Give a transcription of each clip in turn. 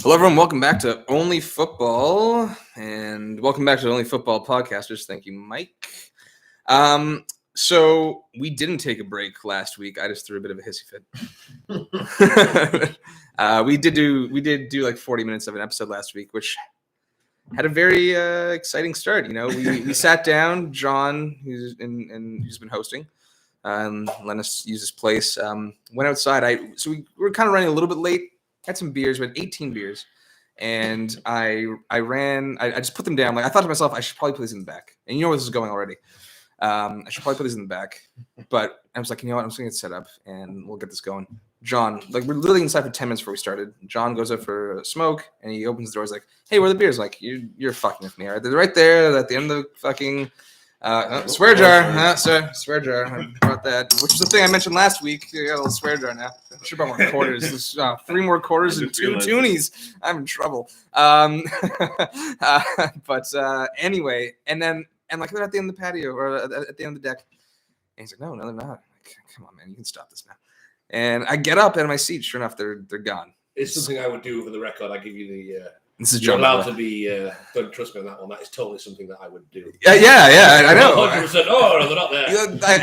Hello, everyone. Welcome back to Only Football, and welcome back to the Only Football Podcasters. Thank you, Mike. So we didn't take a break last week. I just threw a bit of a hissy fit. We did do like 40 minutes of an episode last week, which had a very exciting start. You know, we sat down. John, who's been hosting, let us use his place. Went outside. So we were kind of running a little bit late. Had some beers. We had 18 beers, and I just put them down. Like I thought to myself, I should probably put these in the back. And you know where this is going already. I should probably put these in the back. But I was like, you know what? I'm just gonna get set up, and we'll get this going. John, like we're literally inside for 10 minutes before we started. John goes up for a smoke, and he opens the door. He's like, "Hey, where are the beers?" Like you're fucking with me. Right? They're right there at the end of the fucking. Swear jar, swear jar. I brought that, which was the thing I mentioned last week. You got a little swear jar now. I should have brought more quarters. There's 3 more quarters and 2 toonies. I'm in trouble. But anyway, and like they're at the end of the patio or at the end of the deck. And he's like, no, they're not. Like, come on, man, you can stop this now. And I get up out of my seat. Sure enough, they're gone. It's something I would do for the record. I give you the. This is You're allowed to be. Don't trust me on that one. That is totally something that I would do. Yeah. I know. 100%. Oh, no, they're not there.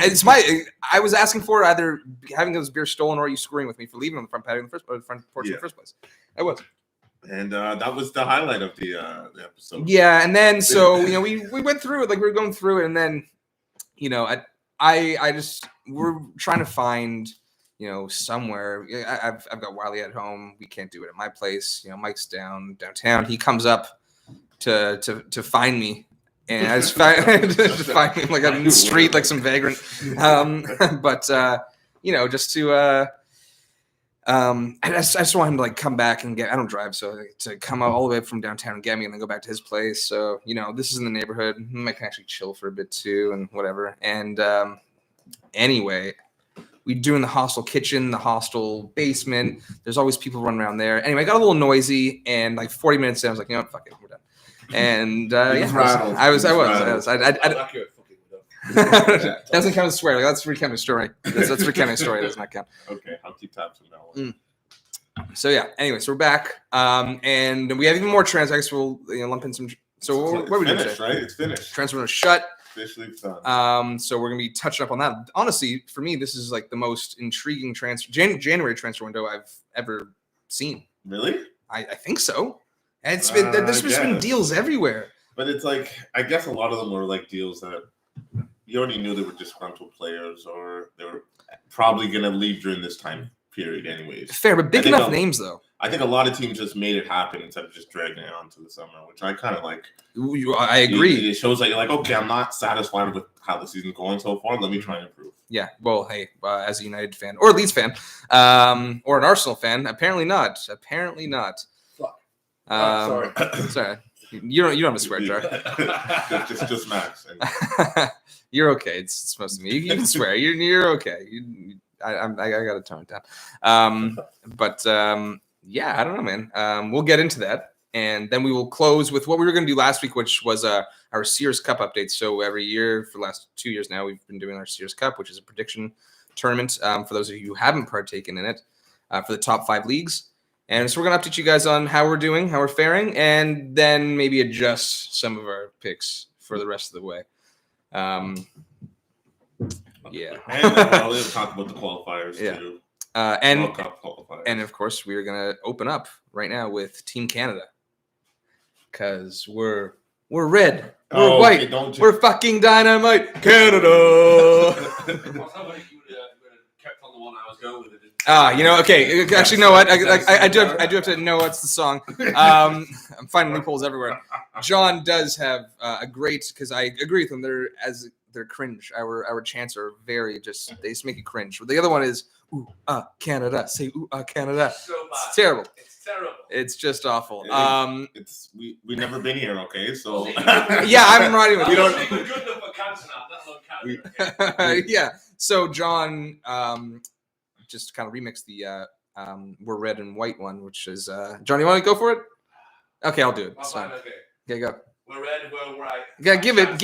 It's I was asking for either having those beers stolen or you screwing with me for leaving on the front patio in the front porch in the first place. I was. And that was the highlight of the episode. Yeah, and then so we went through it, like we were going through it, and then I just we're trying to find. Somewhere. I've got Wiley at home. We can't do it at my place. Mike's downtown. He comes up to find me, and I just find me like I'm in the street, like some vagrant. But just to I just want him to like come back and get. I don't drive, so to come out all the way from downtown and get me, and then go back to his place. So this is in the neighborhood. Mike can actually chill for a bit too, and whatever. And anyway. We do in the hostel kitchen, the hostel basement. There's always people running around there. Anyway, I got a little noisy, and like 40 minutes in, I was like, fuck it, we're done. And I was. Doesn't count as swear. Like, that's recounting a story. That's recounting a story. That does not count. Okay, I'll keep tabs on that one. So yeah. Anyway, so we're back, and we have even more trans. I guess we'll lump in some. So what are we doing today? Right? It's finished. Transfer window shut. Officially done. So we're gonna be touching up on that. Honestly, for me, this is like the most intriguing January transfer window I've ever seen. Really? I think so. And it's been there's just been deals everywhere. But it's like I guess a lot of them were like deals that you already knew they were disgruntled players or they were probably gonna leave during this time period anyways. Fair, but big enough names though. I think a lot of teams just made it happen instead of just dragging it on to the summer, which I kind of like. I agree. It shows that you're like, okay, I'm not satisfied with how the season's going so far. Let me try and improve. Yeah, well, hey, as a United fan or a Leeds fan, or an Arsenal fan, apparently not. Fuck. Sorry. You don't have a swear jar. just Max. You're okay. It's supposed to be. You can swear. You're okay. I got to tone it down. But yeah, I don't know, man. We'll get into that, and then we will close with what we were going to do last week, which was our Seers Cup update. So every year for the last 2 years now, we've been doing our Seers Cup, which is a prediction tournament for those of you who haven't partaken in it for the top 5 leagues. And so we're going to update you guys on how we're doing, how we're faring, and then maybe adjust some of our picks for the rest of the way. Yeah. And we'll talk about the qualifiers too. And of course, we're going to open up right now with Team Canada because we're red, we're white, we're fucking dynamite, Canada. I was hoping you would have kept on the one I was going with. Okay. Actually, you know what? I do have to know what's the song. I'm finding loopholes everywhere. John does have a great because I agree with him. They're cringe. Our chants are very they just make you cringe. But the other one is ooh Canada. Say ooh Canada. So bad. It's terrible. It's terrible. It's just awful. We've never been here, okay? So yeah, I'm riding with you. Don't even good enough for cancer now. That's Canada. Yeah. So John just kind of remixed the we're red and white one, which is John. You want to go for it? Okay, I'll do it. It's fine. Okay, go. We're red, we're white. Yeah, give it.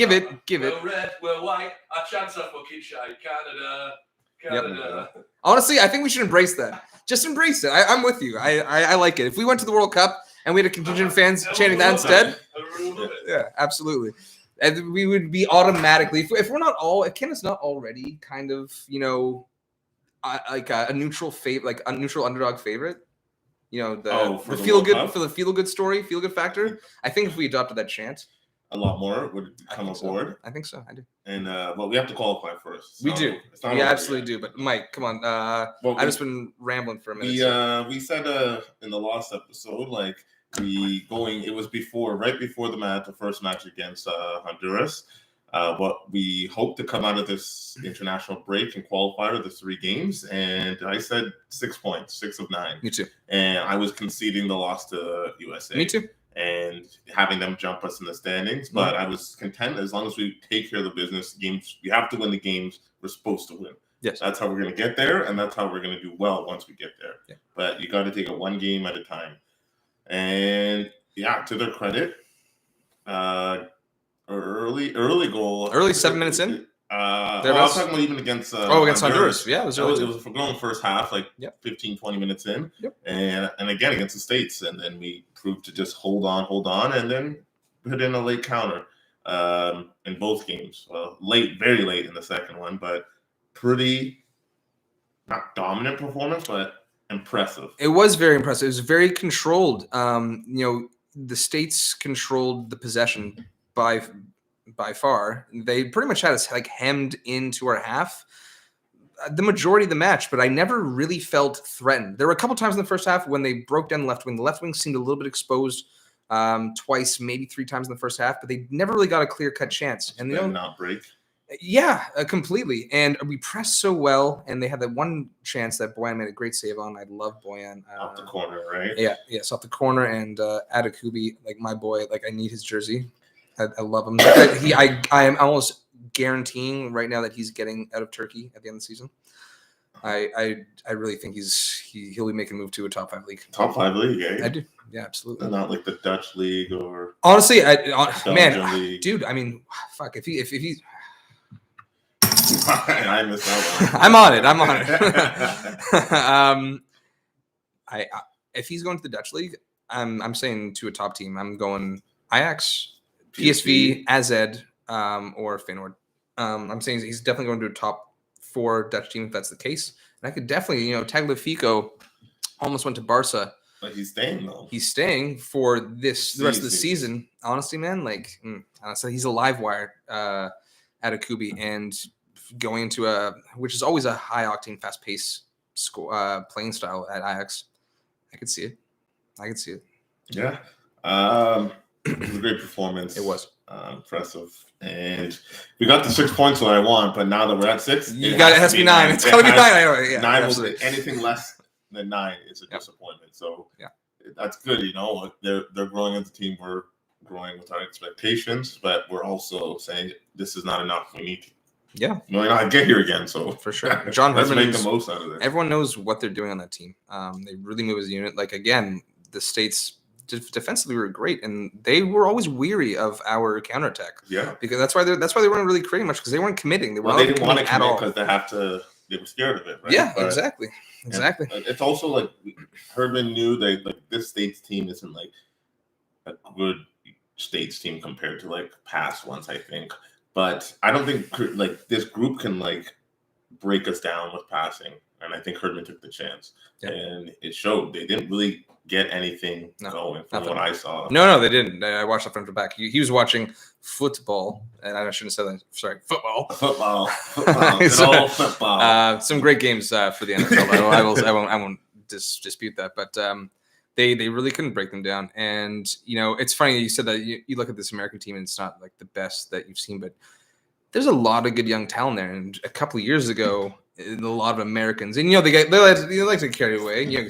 We're red, we're white. Our chance are fucking shy. Canada. Canada. Honestly, I think we should embrace that. Just embrace it. I'm with you. I like it. If we went to the World Cup and we had a contingent of fans chanting that instead, yeah, absolutely. And we would be automatically, if we're not all, if Canada's not already kind of, like a neutral favorite, like a neutral underdog favorite, the feel good for the feel good story, feel good factor. I think if we adopted that chant, a lot more would come aboard. I think so. I do. And but we have to qualify first. We do. We absolutely do. But Mike, come on. I've just been rambling for a minute. We said in the last episode, like it was right before the first match against Honduras. But we hope to come out of this international break and qualify to the 3 games. And I said 6 points, 6 of 9. Me too. And I was conceding the loss to USA. Me too. And having them jump us in the standings. But I was content as long as we take care of the business games. We have to win the games we're supposed to win. Yes. That's how we're going to get there. And that's how we're going to do well once we get there. Yeah. But you got to take it one game at a time. And yeah, to their credit, early goal. Early 7 minutes in. I was talking about even against against Honduras. Yeah, it was early. It was going the first half, like 15, 20 minutes in. Yep. And again against the States. And then we proved to just hold on, and then put in a late counter in both games. Very late in the second one, but pretty not dominant performance, but impressive. It was very impressive. It was very controlled. The States controlled the possession by far. They pretty much had us like hemmed into our half the majority of the match, but I never really felt threatened. There were a couple times in the first half when they broke down the left wing. The left wing seemed a little bit exposed twice, maybe 3 times in the first half, but they never really got a clear-cut chance. And they not break. Yeah, completely. And we pressed so well, and they had that one chance that Boyan made a great save on. I love Boyan. Off the corner, right? Yeah, yes, off the corner. And Atakubi, like my boy, like I need his jersey. I love him. I am almost guaranteeing right now that he's getting out of Turkey at the end of the season. I really think he'll be making a move to a top 5 league. Top 5 league, eh? I do. Yeah, absolutely. And not like the Dutch league or honestly, league. Dude. I mean, fuck if he's. I missed that one. I'm on it. If he's going to the Dutch league, I'm saying to a top team. I'm going Ajax, PSV, AZ, or Feyenoord. I'm saying he's definitely going to a top 4 Dutch team if that's the case. And I could definitely, Tagliafico almost went to Barca. But he's staying though. He's staying for the rest of the season. Honestly, man, honestly, he's a live wire at a Kubi and going into which is always a high octane, fast paced playing style at Ajax. I could see it. Yeah. It was a great performance. It was impressive, and we got the 6 points that I want. But now that we're at 6, it has to be 9. It's got to be 9. Anyway. Yeah, 9 will be anything less than 9 is a disappointment. So that's good. They're growing as a team. We're growing with our expectations, but we're also saying this is not enough. We need to. Yeah, we're not get here again. So for sure, John let's Herdman make the most out of it. Everyone knows what they're doing on that team. They really move as a unit. Like again, the States defensively were great, and they were always weary of our counterattack. Yeah, because that's why they weren't really creating much because they weren't committing. They didn't want to commit because they were scared of it. Right? Yeah, but, exactly. It's also like Herdman knew that like this States team isn't like a good States team compared to like past ones. I think. But I don't think like this group can like break us down with passing, and I think Herdman took the chance, and it showed. They didn't really get anything going from what I saw. No, they didn't. I watched that from the back. He was watching football, and I shouldn't have said that. Sorry, football. Football. Some great games for the NFL. I won't dispute that, but they really couldn't break them down. And it's funny you said that you look at this American team and it's not like the best that you've seen, but there's a lot of good young talent there. And a couple of years ago, a lot of Americans, and they like to get carried away.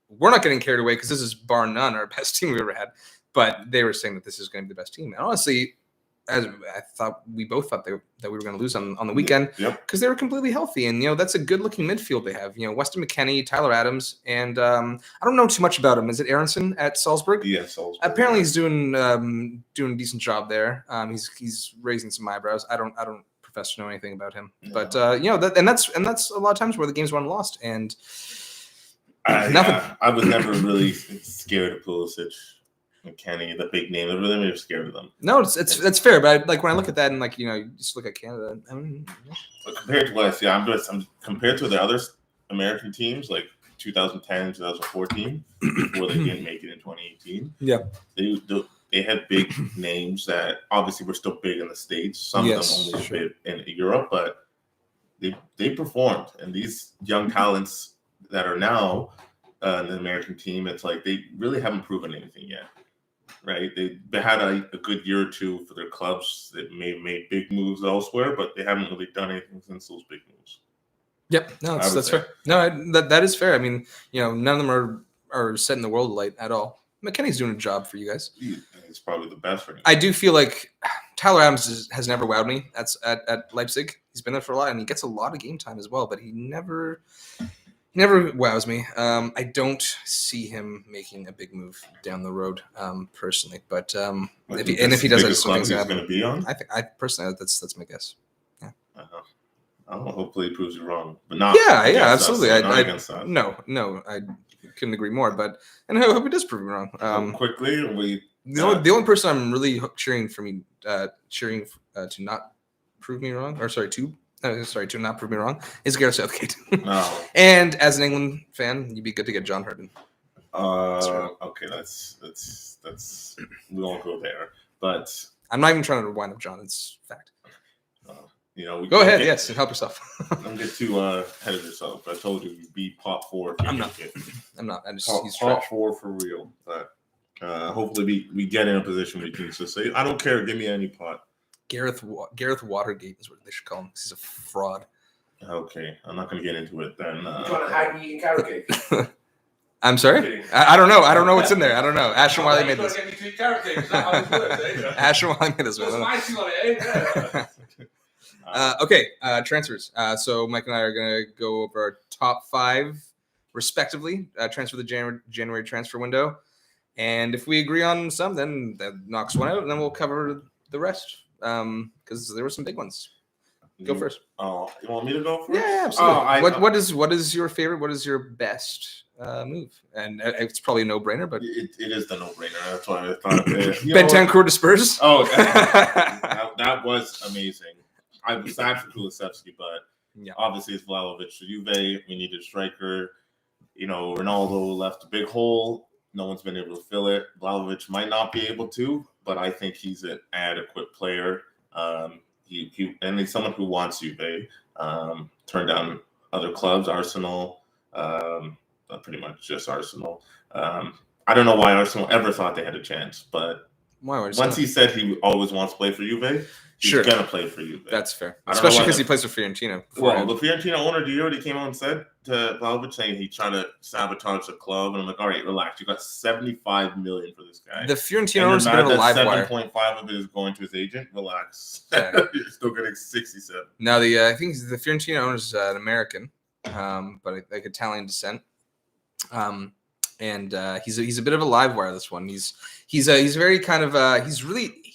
We're not getting carried away because this is bar none our best team we've ever had. But they were saying that this is going to be the best team. And honestly, as I thought, we both thought that we were going to lose on the weekend because they were completely healthy. And, that's a good-looking midfield they have. Weston McKennie, Tyler Adams, and I don't know too much about him. Is it Aronson at Salzburg? Yeah, Salzburg. Apparently he's doing a decent job there. He's raising some eyebrows. I don't profess to know anything about him. No. But that's a lot of times where the game's won and lost, and nothing. I was never really scared of Pulisic and Kenny, the big name. I was really never scared of them. No, it's fair, but when I look at that and you just look at Canada. But compared to what I see, I'm compared to the other American teams like 2010, 2014, before they didn't make it in 2018. Yeah, they had big names that obviously were still big in the States. Some of them only big in Europe, but they performed. And these young talents that are now in the American team, it's like they really haven't proven anything yet, right? They had a good year or two for their clubs that made big moves elsewhere, but they haven't really done anything since those big moves. Yep, no, that's fair. No, that is fair. I mean, none of them are setting the world alight at all. McKennie's doing a job for you guys. It's probably the best for him. I do feel like Tyler Adams has never wowed me at Leipzig. He's been there for a lot, and he gets a lot of game time as well, but he never wows me. I don't see him making a big move down the road, personally. But if he does, I just think he's going to be on. I personally, that's my guess. Yeah. Hopefully, he proves you wrong, but not. Yeah, absolutely. No, I couldn't agree more. But I hope he does prove me wrong. Quickly, the only person I'm really cheering to not prove me wrong, or to not prove me wrong, is Gareth Southgate. No. And as an England fan, you'd be good to get John Herdman. Okay, that's we won't go there. But I'm not even trying to wind up John. It's fact. Go ahead. Yes, help yourself. Don't get too ahead of yourself. I told you you'd be top 4. I'm not. He's top 4 for real. But hopefully we get in a position where you can just say, I don't care. Give me any pot. Gareth Watergate is what they should call him. He's a fraud. Okay, I'm not going to get into it then. You trying to hide me in carrot cake? I'm sorry? I don't know. I don't know what's in there. I don't know. Ashton Wiley made this. Get me to eat carrot cake. Is that how this works, eh? Ashton Wiley made this. Spicy on it, eh? Okay, transfers. So Mike and I are going to go over our top 5, respectively, transfer the January transfer window. And if we agree on some, then that knocks one out, and then we'll cover the rest. Because there were some big ones. Go first. Oh, you want me to go first? Yeah, absolutely. What is your favorite? What is your best move? And it's probably a no-brainer, but it is the no-brainer. That's why I thought Bentancur to Spurs. Oh, that was amazing. I was sad for Kulusevski, but obviously it's Vlahovic to Juve. We needed a striker. Ronaldo left a big hole. No one's been able to fill it. Vlahovic might not be able to, but I think he's an adequate player. And he's someone who wants Juve. Turned down other clubs, Arsenal, pretty much just Arsenal. I don't know why Arsenal ever thought they had a chance, but once he said he always wants to play for Juve, he's going to play for Juve. That's fair. Especially because he plays for Fiorentina. Well, the Fiorentina owner, do you already came out and said to Vlahovic saying he tried to sabotage the club? And I'm like, all right, relax. You got $75 million for this guy. The Fiorentina owner's a bit of a live wire. 7.5 of it is going to his agent. Relax. Yeah. You're still getting 67. Now, I think the Fiorentina owner's an American, but like Italian descent. And he's a bit of a live wire. This one, he's very kind of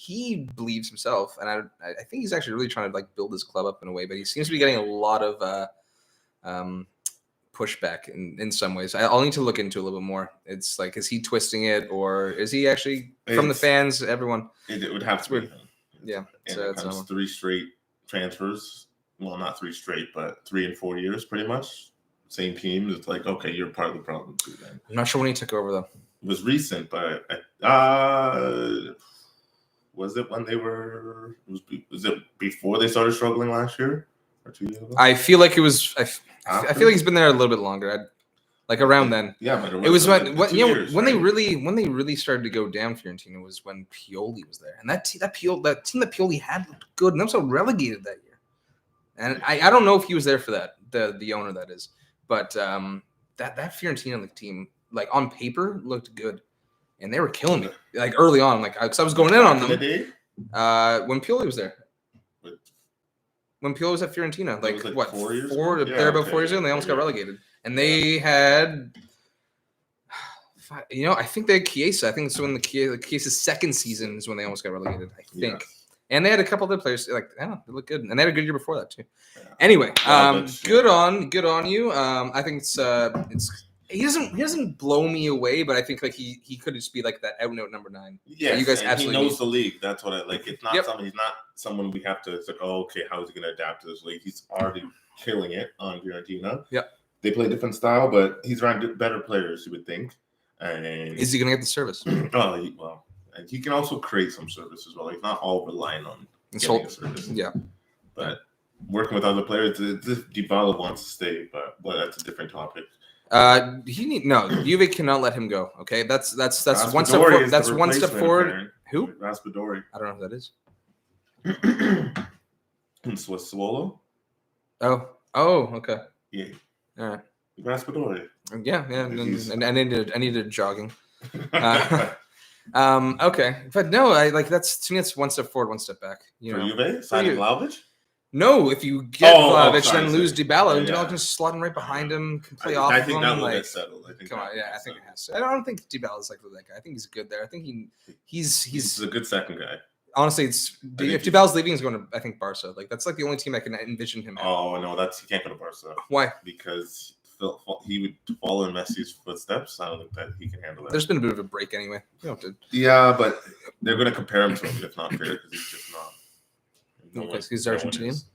he believes himself, and I think he's actually really trying to build his club up in a way. But he seems to be getting a lot of pushback in some ways. I'll need to look into a little bit more. It's like, is he twisting it, or is he actually from the fans? Everyone. It would have to be him. Yeah. And it comes 3 straight transfers. Well, not 3 straight, but 3 in 4 years, pretty much. Same team. It's like, okay, you're part of the problem too. Then I'm not sure when he took over though. It was recent, but was it when they were? Was it before they started struggling last year or 2 years ago? I feel like it was. I feel like he's been there a little bit longer. Around then. Yeah, but it was when they really started to go down. Fiorentina was when Pioli was there, and that team that Pioli had looked good, and they also relegated that year. And I don't know if he was there for that. The owner, that is. But that Fiorentina team, on paper, looked good, and they were killing me early on. Because I was going in on them. When Pioli was there. When Pioli was at Fiorentina, 4 years? About 4 years ago, and they almost got relegated. And they had, I think they had Chiesa. I think it's when Chiesa's second season is when they almost got relegated. I think. And they had a couple other players like I don't know, they look good, and they had a good year before that too. Yeah. Anyway, But, good on you. I think it's he doesn't blow me away, but I think like he could just be like that out and out number 9. Yes, you guys and absolutely he knows need. the league. That's what I like. It's not Yep. something. He's not someone we have to. It's like, oh, okay, how is he going to adapt to this league? He's already killing it on Fiorentina. Yep. They play a different style, but he's around better players, you would think. And Is he going to get the service? well, and he can also create some service as well. He's not all relying on getting a service. Yeah. But working with other players, Dybala wants to stay, but that's a different topic. Juve cannot let him go. Okay, that's one step Raspadori forward. is That's the one step replacement, forward. Aaron. Who? Raspadori. I don't know who that is. Swallow? Oh, okay. Yeah. All right. Raspadori. Yeah. He's- And I needed jogging. Okay, but no, I like to me. That's one step forward, one step back. You For know. Juve? Signing you. Vlahovic? No, if you get Vlahovic, sorry, then lose Dybala, and Yeah. Dybala can slot him right behind him, can play I off think of that him. will Like, get settled. I think come that on, will yeah, get I think it settled. has to. I don't think Dybala's like that guy. I think he's good there. I think He's he's a good second guy. honestly, think if he's- Dybala's leaving, he's going to I think Barca. Like that's like the only team I can envision him at. Oh no, he can't go to Barca Why? because he would follow in Messi's footsteps. I don't think that he can handle that. There's been a bit of a break anyway. You don't have to. Yeah, but they're going to compare him to him. It's not fair because he's just not. Okay, he's one Argentinian? is.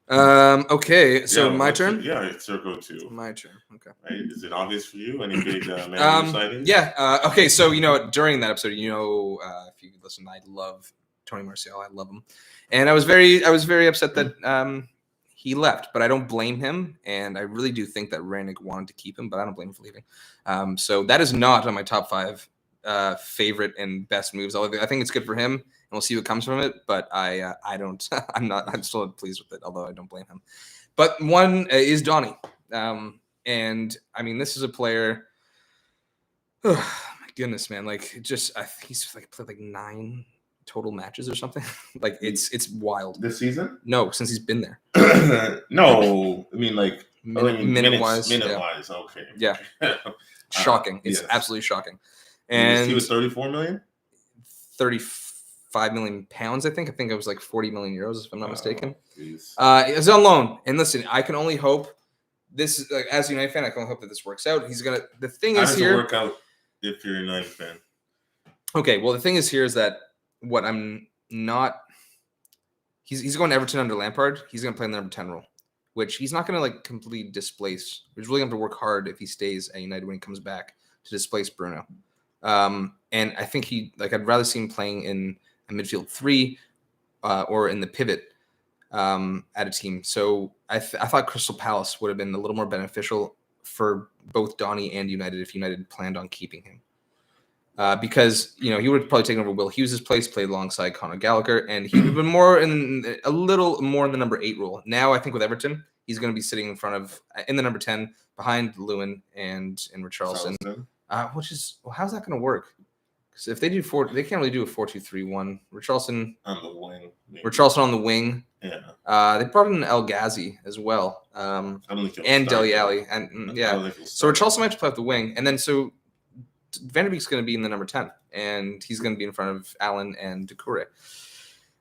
Okay, so Yeah, my let's- turn. Yeah, it's Circle 2. My turn. Okay. Right? Is it obvious for you? Any big Man U sightings? Yeah. Okay. So during that episode, if you listen, I love Tony Martial. I love him, and I was very upset that he left. But I don't blame him, and I really do think that Rangnick wanted to keep him, but I don't blame him for leaving. So that is not on my top 5 favorite and best moves. I think it's good for him, and we'll see what comes from it. But I don't. I'm still pleased with it, although I don't blame him. But one is Donny. And I mean, this is a player. Oh my goodness, man! Like, he's like played like 9 total matches or something. Like, it's wild. This season? No, since he's been there. No, I mean like Minute wise. Minute wise, okay. Yeah. Shocking. It's yes. absolutely shocking. He And was 34 million. 35 million pounds. I think it was like 40 million euros, if I'm not mistaken. Geez. It's on loan. And listen, I can only hope. This is like, as a United fan, I can only hope that this works out. The thing How is does here. it work out if you're a United fan? Okay, well, the thing is here is that what I'm not. He's going to Everton under Lampard. He's going to play in the number 10 role, which he's not going to like completely displace. He's really going to have to work hard if he stays at United when he comes back to displace Bruno. And I think I'd rather see him playing in a midfield 3 or in the pivot at a team. So I thought Crystal Palace would have been a little more beneficial for both Donny and United if United planned on keeping him. Because he would have probably taken over Will Hughes' place, played alongside Conor Gallagher, and he would have been a little more in the number 8 role. Now I think with Everton, he's going to be sitting in the number 10 behind Lewin and Richarlison. How's that going to work? Because if they do they can't really do a 4-2-3-1. Richarlison On the wing. Maybe. Richarlison on the wing. Yeah. They brought in El Ghazi as well. And Dele Alli. And so Richarlison might play off the wing, and then so Van der Beek's going to be in the number 10, and he's going to be in front of Allen and Doucouré.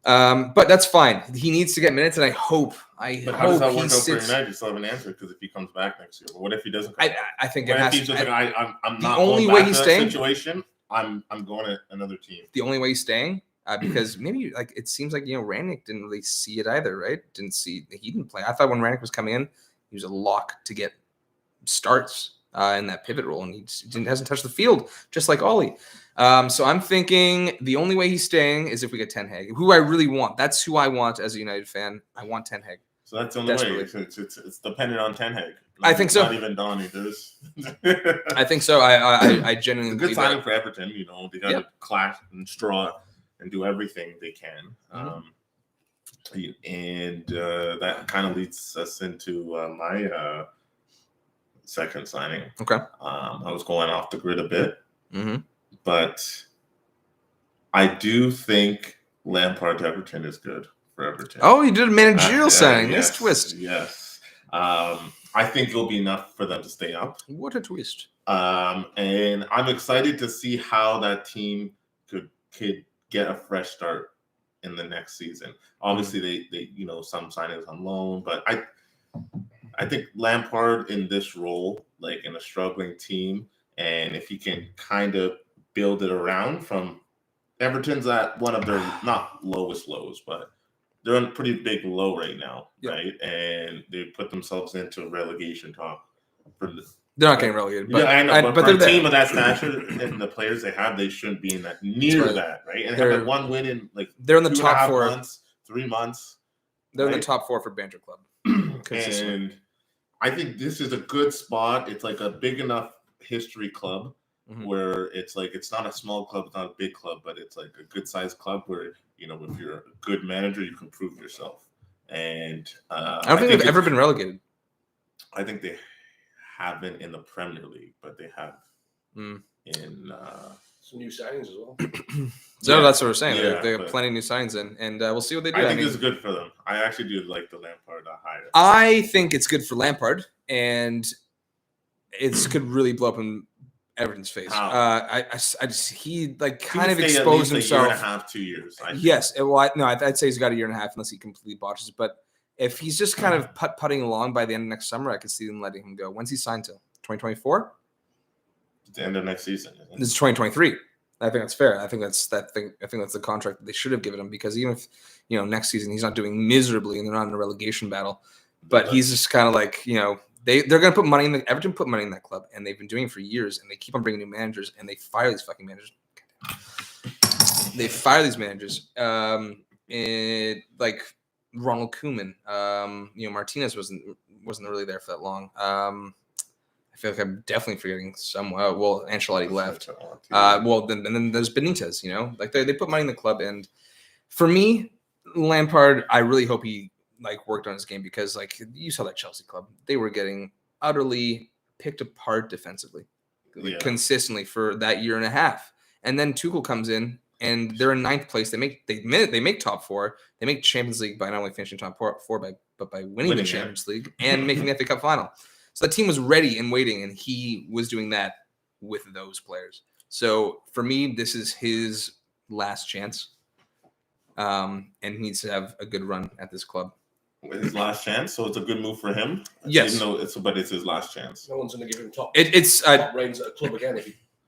But that's fine. He needs to get minutes, and I hope. But how does that work out for United? You still have an answer because if he comes back next year, but what if he doesn't? I think it what has if he's to. just like, I'm the not only going way back he's to that staying. situation. I'm going to another team. The only way he's staying, because maybe like it seems like Rangnick didn't really see it either, right? He didn't play. I thought when Rangnick was coming in, he was a lock to get starts in that pivot role, and he hasn't touched the field, just like Ollie. So I'm thinking the only way he's staying is if we get Ten Hag, who I really want. That's who I want as a United fan. I want Ten Hag. So that's the only way. Desperately. It's dependent on Ten Hag. I think so. Not even Donny. There's. I think so. I genuinely It's a good believe signing that. for Everton. They got to clash and straw and do everything they can. And that kind of leads us into my second signing. Okay. I was going off the grid a bit, Mm-hmm. but I do think Lampard to Everton is good for Everton. Oh, you did a managerial signing. Yes, Nice twist. Yes. I think it'll be enough for them to stay up. What a twist. And I'm excited to see how that team could get a fresh start in the next season. Obviously, they some signings on loan, but I think Lampard in this role, like in a struggling team, and if he can kind of build it around from Everton's at one of their not lowest lows, but they're on a pretty big low right now, right? And they put themselves into relegation talk. They're not getting relegated. But, yeah, I know. But for a they're team of that stature and the players they have, they shouldn't be in that that, right? And have one win in like they're in the top 4 months, 3 months. They're in the top 4 for Banter Club. And I think this is a good spot. It's like a big enough history club where it's like it's not a small club, it's not a big club, but it's like a good sized club where if you're a good manager, you can prove yourself. And I don't think they've ever been relegated. I think they haven't in the Premier League, but they have in some new signings as well. So that's what we're saying. Yeah, they have plenty of new signs in, and we'll see what they do. I think this is good for them. I actually do like the Lampard hire. I think it's good for Lampard, and it could really blow up in Everton's face. He kind of exposed himself. A year and a half, 2 years. Yes. I'd say he's got a year and a half unless he completely botches it. But if he's just kind of putting along by the end of next summer, I could see them letting him go. When's he signed to? 2024? The end of next season. This is 2023. I think that's fair. I think that's the contract that they should have given him, because even if next season he's not doing miserably and they're not in a relegation battle, but he's just kind of like they're going to put money in Everton put money in that club, and they've been doing it for years, and they keep on bringing new managers, and they fire these fucking managers. They fire these managers. Like Ronald Koeman, Martinez wasn't really there for that long. I feel like I'm definitely forgetting someone. Well, Ancelotti left. Then there's Benitez. They put money in the club, and for me, Lampard, I really hope he worked on his game, because you saw that Chelsea club, they were getting utterly picked apart defensively, consistently for that year and a half, and then Tuchel comes in and they're in 9th place. They make top 4. They make Champions League by not only finishing top 4 but by winning the Champions League and making the FA Cup final. So the team was ready and waiting, and he was doing that with those players. So for me, this is his last chance, and he needs to have a good run at this club. His last chance, so it's a good move for him. Yes, even though it's his last chance. No one's going to give him top. Top reigns at a club again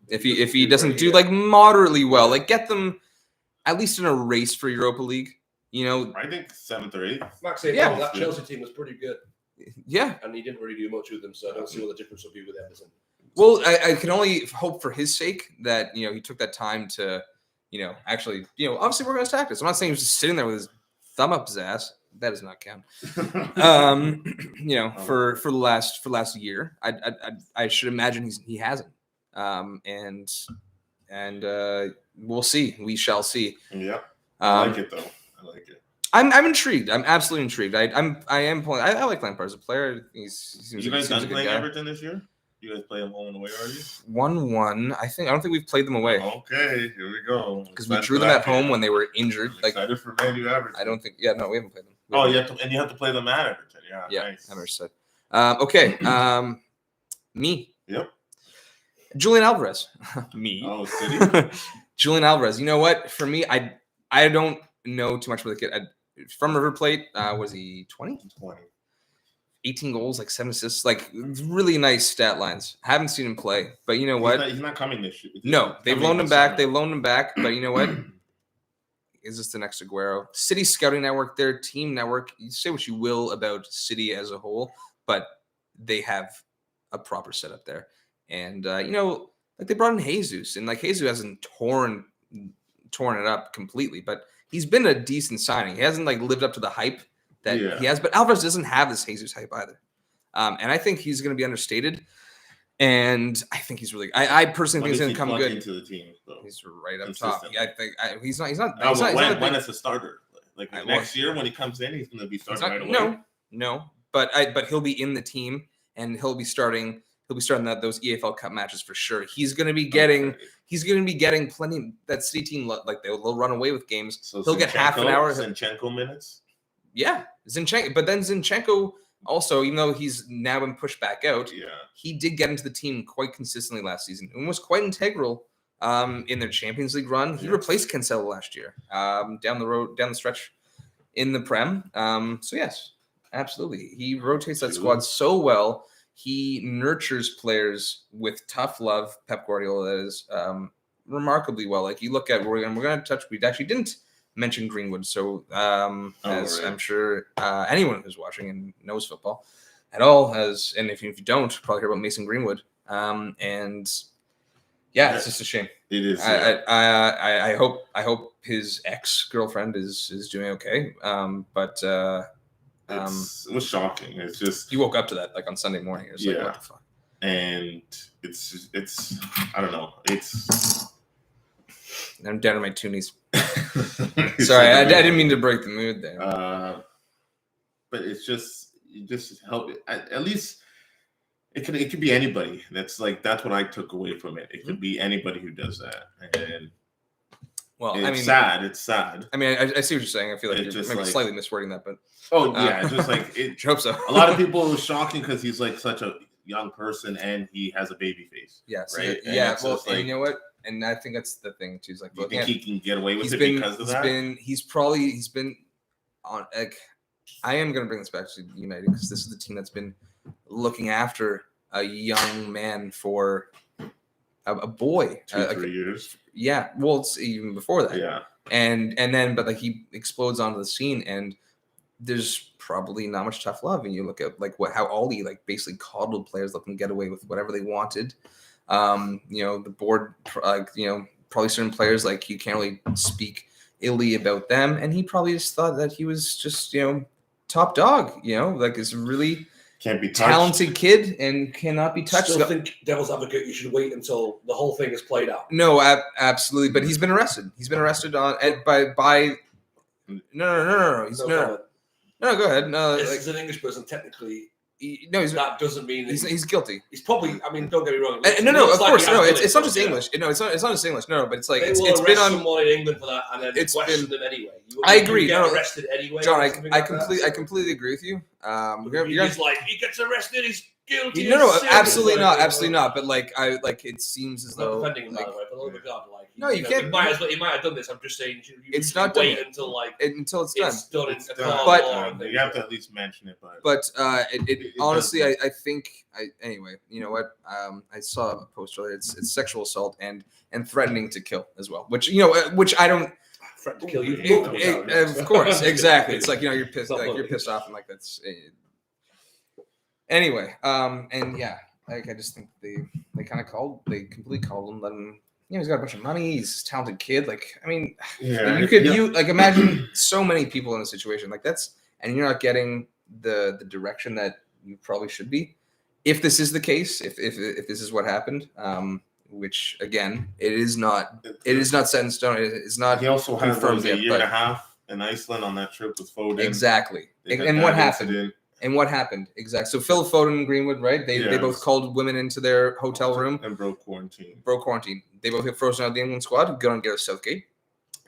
if he doesn't do moderately well, get them at least in a race for Europa League. I think 7th or 8th. Max said, that Chelsea team was pretty good. Yeah, and he didn't really do much with them, so I don't see what the difference will be with Everton. Well, I can only hope for his sake that he took that time to actually obviously work on his tactics. I'm not saying he was just sitting there with his thumb up his ass. That does not count. For the last year, I should imagine he hasn't. And we'll see. We shall see. Yeah, I like it though. I like it. I'm intrigued. I'm absolutely intrigued. I like Lampard as a player. He seems you guys done playing Everton this year? You guys play them home and away, are you? 1-1. I don't think we've played them away. Okay, here we go. Because we drew them at home when they were injured. Excited for Man U Everton. I don't think. Yeah, no, we haven't played them. You have to play them at Everton. Yeah, nice. I understood. Okay. Me. Yep. Julian Alvarez. Me. Oh, City. Julian Alvarez. You know what? For me, I don't know too much about the kid. From River Plate, was he 20? 20. 18 goals, 7 assists, really nice stat lines. Haven't seen him play, but you know what? He's not coming this year. No, they've loaned him back. They loaned him back, but you know what? Is this the next Aguero? City scouting network, their team network. You say what you will about City as a whole, but they have a proper setup there. And they brought in Jesus, and Jesus hasn't torn it up completely, but he's been a decent signing. He hasn't lived up to the hype that he has, but Alvarez doesn't have this Jesus hype either. And I think he's going to be understated. And I think he's really. I personally think he's going to come good into the team. Though, he's right up top. I think he's not. When it's a starter, next year when he comes in, he's going to be starting right away. No, but he'll be in the team and he'll be starting. He'll be starting those EFL Cup matches for sure. He's going to be getting. Okay. He's going to be getting plenty. That City team they'll run away with games. So he'll get half an hour. Zinchenko minutes. Yeah, Zinchenko. But then Zinchenko also, even though he's now been pushed back out, he did get into the team quite consistently last season and was quite integral in their Champions League run. He replaced Cancelo last year down the stretch in the Prem. So yes, absolutely. He rotates that squad so well. He nurtures players with tough love. Pep Guardiola, that is remarkably well. Like you look at, we're going to touch. We actually didn't mention Greenwood, so as I'm sure anyone who's watching and knows football at all has, and if you don't, probably hear about Mason Greenwood. And yeah, it's just a shame. It is. I hope his ex-girlfriend is doing okay. But it was shocking. It's just you woke up to that like on Sunday morning. It was like, what the fuck? And it's I don't know. It's I'm down on my toonies. Sorry, I didn't mean to break the mood there. But it's just you just help it. At least it could be anybody. That's what I took away from it. It could be anybody who does that. And well, it's sad. It's sad. I mean, I see what you're saying. I feel like you're just maybe slightly miswording that, but just like it. I hope so. A lot of people, it was shocking because he's like such a young person and he has a baby face. Yes. Right? Well, and you know what? And I think that's the thing too. Is like, you think he can get away with it because of that? He's been on. Like, I am going to bring this back to United because this is the team that's been looking after a young man for a boy. 2-3 years. Yeah. Well, it's even before that. Yeah. And then, but like he explodes onto the scene, and there's probably not much tough love. And you look at like how Ollie like basically coddled players, let them get away with whatever they wanted. The board, probably certain players like you can't really speak illy about them, and he probably just thought that he was just top dog. Like this really can't be touched. Talented kid and cannot be touched. Still think devil's advocate, you should wait until the whole thing is played out. No, absolutely. But he's been arrested. He's been arrested by. No. No, go ahead. No, as an English person, technically, that doesn't mean he's guilty. He's probably. I mean, don't get me wrong. No, of course, no. It's not just English. No, it's not just English. No, but it's like it's been on someone in England for that, and then question them anyway. I agree. Get arrested anyway. John, I completely agree with you. He's like he gets arrested. He's guilty. No, absolutely not. But like it seems as though. Defending him, by the way, for the love of God, like. No, you can't. He might have done this. I'm just saying. It's not wait done until it's done. It's done. But you have to at least mention it. But honestly, I think anyway. You know what? I saw a post earlier. It's sexual assault and threatening to kill as well. Which I don't. Threaten to kill you. Of course, exactly. It's like you're pissed. Like you're pissed off, and like that's. Anyway, and yeah, like I just think they completely called him, let him. He's got a bunch of money. He's a talented kid. Like, I mean, you like imagine so many people in a situation like that's, and you're not getting the direction that you probably should be. If this is the case, if this is what happened, which again, it is not set in stone. It is not. He also had confirmed a year and a half in Iceland on that trip with Foden. Exactly. And what happened? And what happened? Exactly. So Phil Foden and Greenwood, right? They both called women into their hotel room and broke quarantine. They both get frozen out of the England squad. Go and get a Southgate.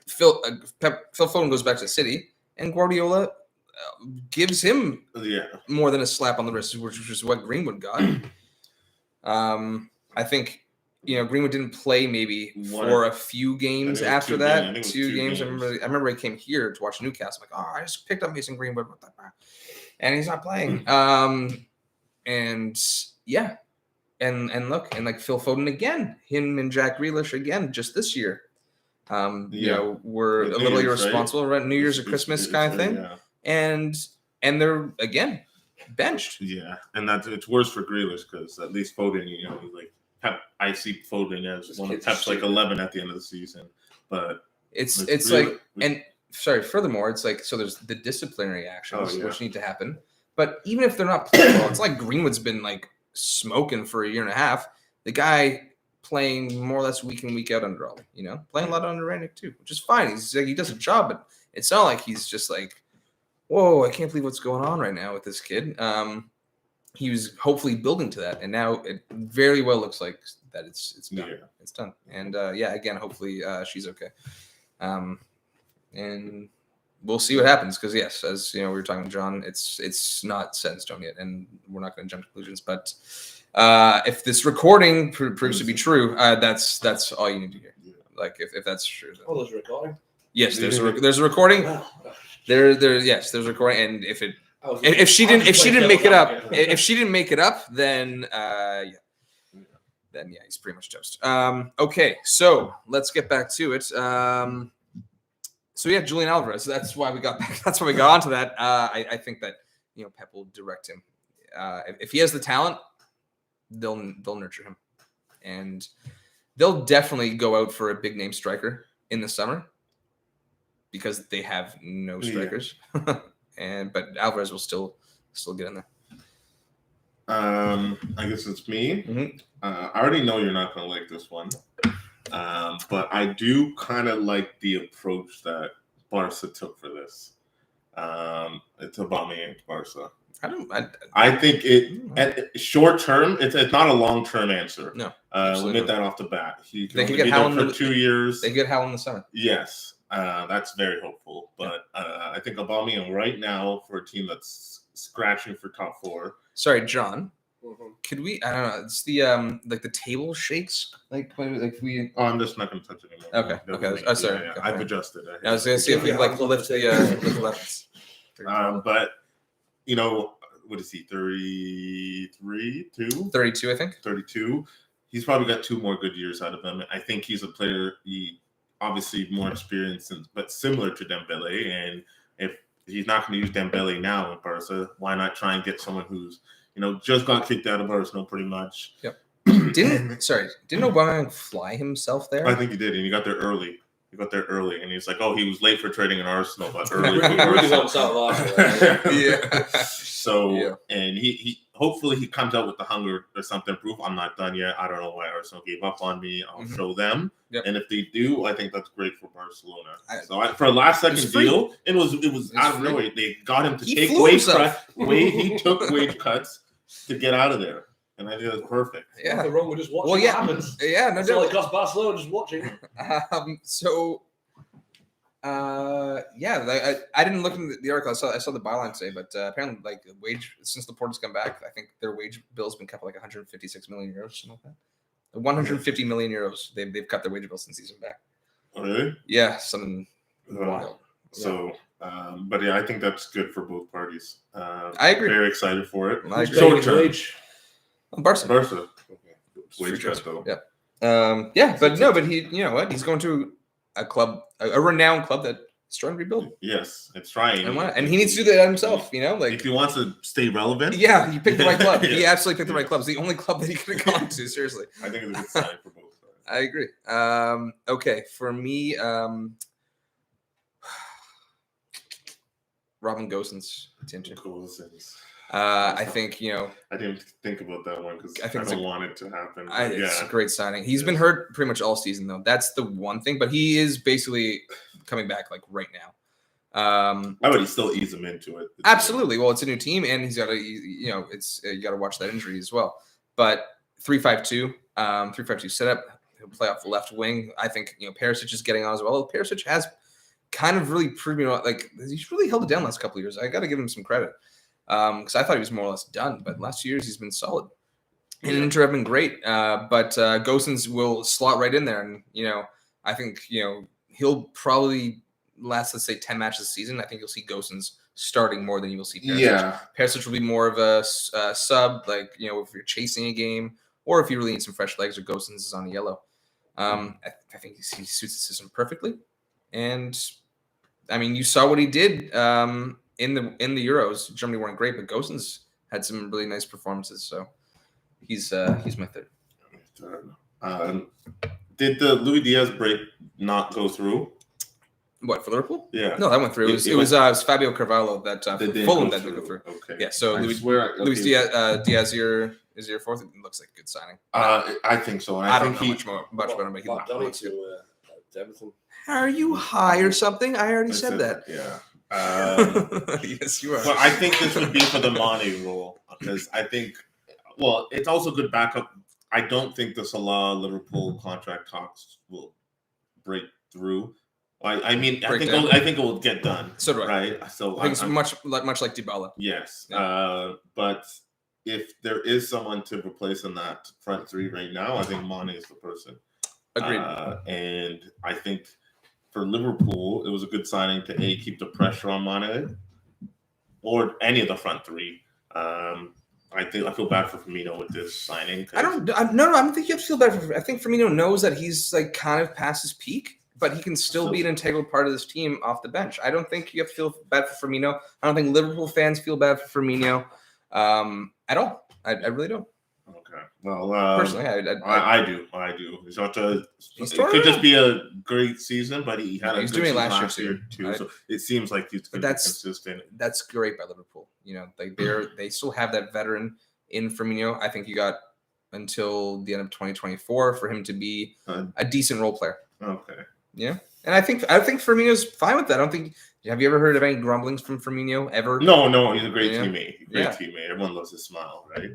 Phil Foden goes back to the city, and Guardiola gives him more than a slap on the wrist, which is what Greenwood got. I think Greenwood didn't play maybe for a few games after that. 2 games. I remember he came here to watch Newcastle. I'm like, I just picked up Mason Greenwood. What the fuck? And he's not playing. And yeah. And look, and like Phil Foden again, him and Jack Grealish again, just this year. Were a little irresponsible, right? New Year's or Christmas kind of thing. Yeah. And they're again benched. Yeah. And it's worse for Grealish because at least Foden, he's like I see Foden as one of Pep's like 11 at the end of the season. But it's really, like and sorry, furthermore, it's like so there's the disciplinary actions which need to happen. But even if they're not playing well, it's like Greenwood's been like smoking for a year and a half. The guy playing more or less week in, week out under Ollie, playing a lot under Rannick too, which is fine. He's like, he does a job, but it's not like he's just like, whoa, I can't believe what's going on right now with this kid. He was hopefully building to that, and now it very well looks like that it's done. Yeah. It's done. And again, hopefully she's okay. And we'll see what happens because yes, as we were talking to John, it's not set in stone yet, and we're not going to jump to conclusions. But If this recording proves to be true, that's all you need to hear. Like if that's true. Then. Oh, there's a recording. Yes, there's a recording. Wow. There's a recording, and if she didn't make it up, then he's pretty much toast. Okay, so let's get back to it. So yeah, Julian Alvarez. That's why we got back. That's why we got onto that. I think that Pep will direct him. If he has the talent, they'll nurture him, and they'll definitely go out for a big name striker in the summer because they have no strikers. But Alvarez will still get in there. I guess it's me. Mm-hmm. I already know you're not going to like this one, but I do kind of like the approach that Barca took for this. It's Aubameyang Barca. I think at short term, it's not a long term answer. No, we'll get that off the bat. He they can could get Haaland for 2 years. They get Haaland in the summer. Yes, that's very hopeful. But I think Aubameyang right now for a team that's scratching for top 4. Sorry, John. Mm-hmm. Could we? I don't know. It's the like the table shakes. Like we. Oh, I'm just not going to touch it anymore. Okay. Oh, sorry. Yeah. Okay. I've adjusted. I was going to see if we like lift the left. But what is he? 33, 2? 32, I think. 32. He's probably got 2 more good years out of him. I think he's a player. He obviously more experienced, but similar to Dembele. And if he's not going to use Dembele now in Barca, why not try and get someone who's just got kicked out of Arsenal pretty much? Yep. Didn't Aubameyang fly himself there? I think he did, and he got there early. And he's like, "Oh, he was late for trading in Arsenal, but early." Yeah. So, and he hopefully he comes out with the hunger or something. Proof I'm not done yet. I don't know why Arsenal gave up on me. I'll show them. Yep. And if they do, I think that's great for Barcelona. For a last second deal, it was out of nowhere. They got him to take wage cuts. He took wage cuts to get out of there. And I think that's perfect. Yeah, nothing wrong with just watching what happens. Yeah, no, that's all it costs Barcelona, just watching. I didn't look into the article. I saw the byline today, but apparently, like wage since Laporta's come back, I think their wage bill's been cut by like 156 million euros, something like that. 150 million euros. They've cut their wage bill since he's been back. Oh, really? Yeah, something wild. So, but yeah, I think that's good for both parties. I agree. Very excited for it. I agree. Short term. Barca. Okay. Wage cut though. Yeah. But he, you know what? He's going to a club, a renowned club that's trying to rebuild. Yes, it's trying. And he needs to do that himself, like if he wants to stay relevant. Yeah, he picked the right club. He absolutely picked the right club. It's the only club that he could have gone to, seriously. I think it's a good sign for both sides. I agree. Okay, for me, Robin Gosens. I think, I didn't think about that one because I don't want it to happen. It's a great signing. He's been hurt pretty much all season, though. That's the one thing, but he is basically coming back like right now. I would still ease him into it. Absolutely. Well, it's a new team, and he's got to, you got to watch that injury as well. But 3-5-2 setup. He'll play off the left wing. I think Perisic is getting on as well. Perisic has kind of really proven he's really held it down the last couple of years. I got to give him some credit. Because I thought he was more or less done, but last 2 years he's been solid. And Inter have been great, but Gosens will slot right in there, and I think he'll probably last, let's say, 10 matches a season. I think you'll see Gosens starting more than you will see Perisic. Yeah, Perisic will be more of a sub, if you're chasing a game or if you really need some fresh legs, or Gosens is on a yellow. I think he suits the system perfectly, and I mean, you saw what he did. In the Euros, Germany weren't great, but Gosens had some really nice performances. So he's my third. Did the Luis Diaz break not go through? What, for Liverpool? Yeah. No, that went through. It was Fabio Carvalho that Fulham that didn't go through. Okay. Yeah. So Luis Diaz is your fourth. It looks like a good signing. I think so. And I think don't know much better, but he looks good. Everything. Are you high or something? I already said that. Yeah. Yes, you are. But I think this would be for the Mane role because I think, it's also good backup. I don't think the Salah Liverpool contract talks will break through. I think it will get done. So do I. Right. So I think it's much like Dybala. Yes. Yeah. But if there is someone to replace in that front three right now, I think Mane is the person. Agreed. And I think for Liverpool, it was a good signing to keep the pressure on Mane or any of the front three. I feel bad for Firmino with this signing. I don't think you have to feel bad for. I think Firmino knows that he's like kind of past his peak, but he can still be an integral part of this team off the bench. I don't think you have to feel bad for Firmino. I don't think Liverpool fans feel bad for Firmino at all. I really don't. Okay. Well, Personally, I do. It's not it could just be a great season, but he had he's a good doing it season last year too. right? So it seems like he's going to be consistent. That's great by Liverpool. You know, like they still have that veteran in Firmino. I think you got until the end of 2024 for him to be a decent role player. Okay. Yeah, and I think Firmino's fine with that. I don't think. Have you ever heard of any grumblings from Firmino ever? No, he's a great teammate. Teammate. Everyone loves his smile, right?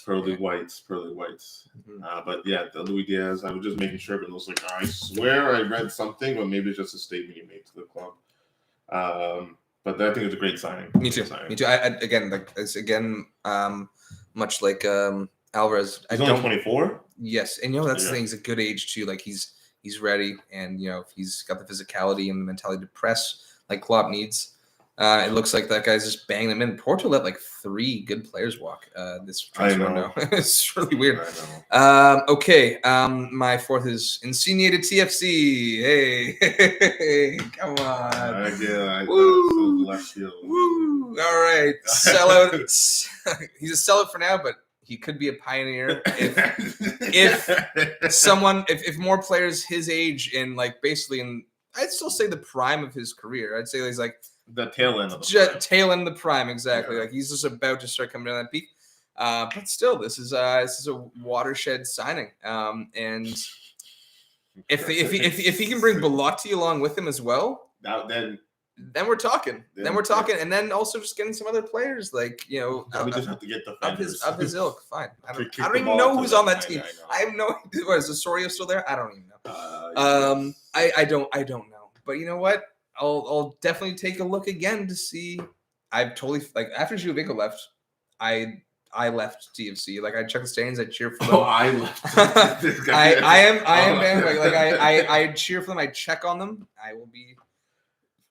pearly whites. Mm-hmm. But yeah, the Luis Diaz. I was just making sure, but I was like, I swear I read something, but maybe it's just a statement he made to the club. But I think it's a great signing. Me too. Much like Alvarez. He's only 24. Yes, and that's the thing. He's a good age too. Like he's ready, and if he's got the physicality and the mentality to press like Klopp needs. It looks like that guy's just banging them in. Porto let like 3 good players walk this transfer window. It's really weird. Okay. My fourth is Insignated TFC. Hey, come on. Woo. Woo. All right. Sellout. He's a sellout for now, but he could be a pioneer if more players his age in like basically I'd still say the prime of his career. I'd say he's like the tail end of the prime. Exactly. Yeah. Like he's just about to start coming down that peak. But still, this is a watershed signing. And if he can bring Belotti along with him as well, then we're talking. And then also just getting some other players like we just have to get the of his ilk. Fine. I don't even know who's on that team. I have no idea. What is Osorio still there? I don't even know. I don't know. But you know what? I'll definitely take a look again to see. I've totally after Giovinco left, I left TFC. Like I check the standings, I cheer for them. I left. I am bandwagon. Like I cheer for them. I check on them. I will be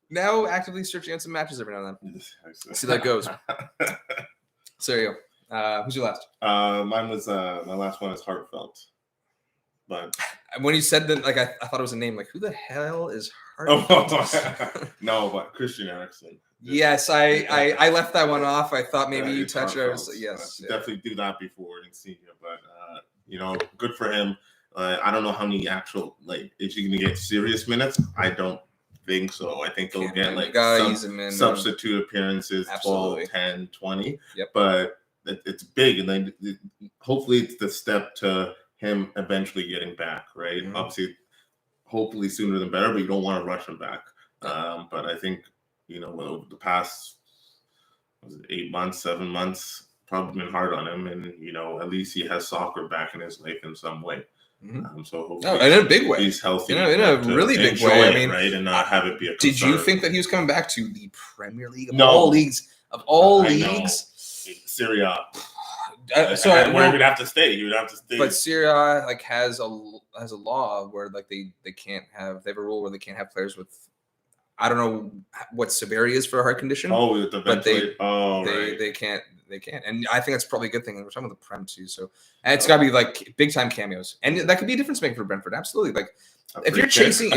now actively searching out some matches every now and then. See how that goes. So there you go. Who's your last? Mine was my last one is Heartfelt. But when you said that, like I thought it was a name. Like who the hell is Heartfelt? No, but Christian Eriksen. Yes, I left that one off. I thought maybe you touched it. Yes, definitely do that before in senior. But good for him. I don't know how many actual is he going to get serious minutes? I don't think so. I think he'll get substitute appearances, absolutely. 12, 10, 20. Yep. But it's big, and then hopefully it's the step to him eventually getting back, right? Mm-hmm. Obviously, hopefully sooner than better, but you don't want to rush him back. But I think, over the past 8 months, 7 months, probably been hard on him. And, at least he has soccer back in his life in some way. Mm-hmm. So hopefully in a big way. He's healthy. In a really big way. I mean, right? And not have it be a concern. Did you think that he was coming back to the Premier League of all leagues? Of all leagues? Syria. Where he would have to stay. He would have to stay. But Syria has a law where they can't have. They have a rule where they can't have players with. I don't know what severity is for a heart condition. But they can't. They can't. And I think that's probably a good thing. And we're talking about the Prem too. So it's got to be like big time cameos, and that could be a difference maker for Brentford. Absolutely. Like if you're chasing,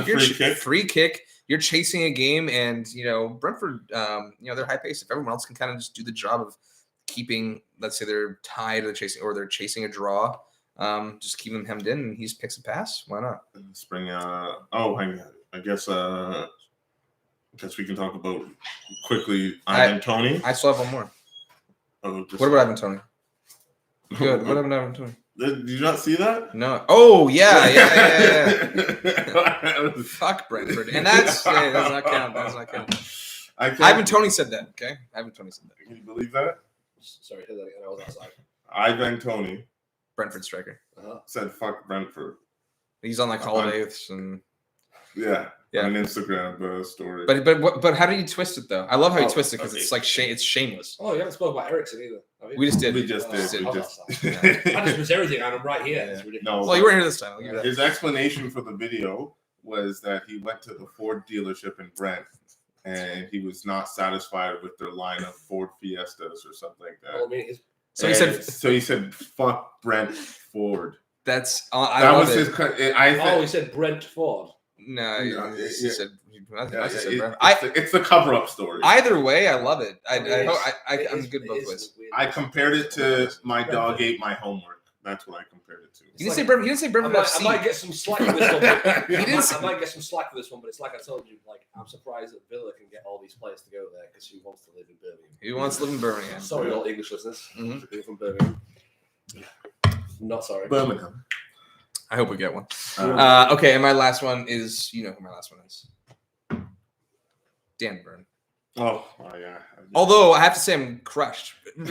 free kick, you're chasing a game, and Brentford, they're high paced. If everyone else can kind of just do the job of keeping, let's say they're tied or they're chasing a draw, just keep him hemmed in, and he just picks a pass. Why not? Spring. I guess we can talk about quickly. Ivan Toney. I still have one more. What about Ivan Toney? Good. What happened to Ivan Toney? Did you not see that? No. Oh yeah. Fuck Brentford, and that's does not count. That does not count. Ivan Toney said that. Okay, Ivan Toney said that. Can you believe that? Sorry, I was outside. Ivan Toney, Brentford striker, said "fuck Brentford." He's on like holidays and yeah. Yeah. on an Instagram story. But how did you twist it though? I love how you Oh, twist it because okay. it's like it's shameless. Oh, you haven't spoken about Ericsson either. Have you? We just did. We just did. Oh, We just. I just miss everything, and I'm right here. Yeah. It's ridiculous. No. Well, you weren't here this time. I'll give you that. His explanation for the video was that he went to the Ford dealership in Brent, and he was not satisfied with their line of Ford Fiestas or something like that. Well, I mean, So he said, "Fuck Brent Ford." "That's I That love was it." his. he said Brent Ford. No, No, he yeah. said. It's the cover-up story. Either way, I love it. I'm It good both is ways. weird. I compared it to my dog ate my homework. That's what I compared it to. He didn't say Brentford I FC. might get some slack for this one. But He didn't say- I might get some slack for this one, but it's like I told you. Like I'm surprised that Villa can get all these players to go there because he wants to live in Birmingham. He wants to live in Birmingham. Sorry, all English listeners. Mhm. People from Birmingham. Not sorry. Birmingham. I hope we get one. Uh, Okay, and my last one is who my last one is. Dan Burn. Oh yeah. Although I have to say I'm crushed. A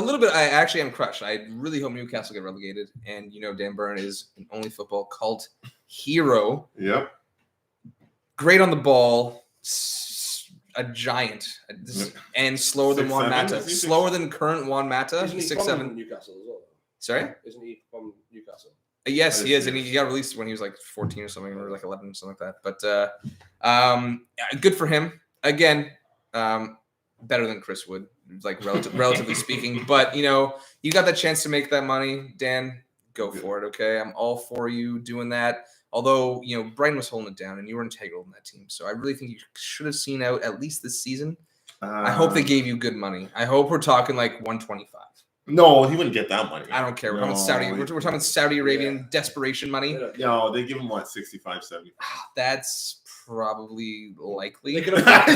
little bit, I actually am crushed. I really hope Newcastle get relegated. And Dan Burn is an Only Football cult hero. Yep. Great on the ball. A giant. And slower than 6'7"? Juan Mata. Is he Slower than current Juan Mata. Isn't he 6'7". from Newcastle as well? Sorry? Isn't he from Newcastle? Yes, he is, and Yes. he got released when he was like 14 or something, or like 11 or something like that. But good for him. Again, better than Chris Wood, like relatively speaking. But you got that chance to make that money, Dan. Go for it, okay? I'm all for you doing that. Although Brighton was holding it down, and you were integral in that team, so I really think you should have seen out at least this season. I hope they gave you good money. I hope we're talking like 125. No, he wouldn't get that money. I don't care. We're No, talking Saudi. We're talking Saudi Arabian desperation money. No, they give him what 65, 70. That's probably likely. They could afford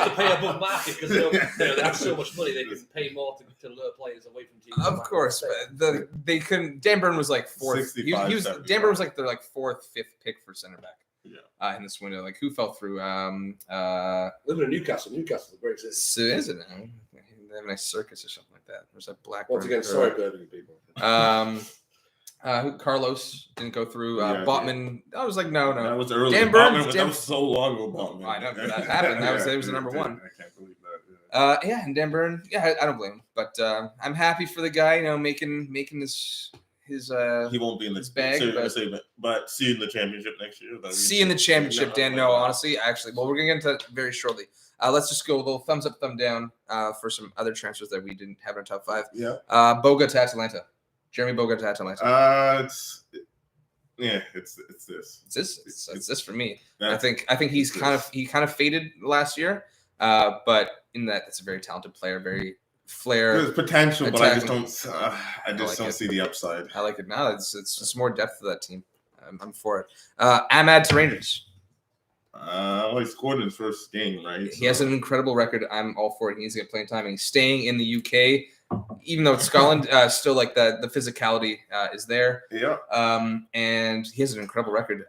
to pay above market because they have so much money. They can pay more to lure players away from teams. Of course, but they couldn't. Dan Burn was like fourth. He was 65, Dan Burn was like their fourth, fifth pick for center back. Yeah. In this window, like who fell through? Living in Newcastle is a great city. So is it now? They have a nice circus or something like that. There's that black. Once again, sorry, Birmingham people. Carlos didn't go through. Yeah, Botman. I was like, no. That was early. Dan Botman, Burn- that was so long ago. Botman. I know that happened. That was the number one. I can't believe that. Yeah. And Dan Burn. Yeah, I don't blame him. But I'm happy for the guy. Making his He won't be in his the bag, but see you in the championship next year. See in the championship, Dan. No, honestly, actually, well, we're gonna get into that very shortly. Let's just go a little thumbs up, thumb down for some other transfers that we didn't have in our top five. Yeah. Boga to Atalanta. Jeremy Boga to Atalanta. It's this. It's this for me. Yeah. I think he kind of faded last year, but in that, it's a very talented player, very flair. There's potential, but I just attacking. don't. I just don't see the upside. I like it now. It's more depth to that team. I'm for it. Ahmad to Rangers. Well, he scored in his first game, right? He has an incredible record. I'm all for it. He needs to get playing time, and he's staying in the UK, even though it's Scotland. Still, like the physicality is there. Yeah. And he has an incredible record.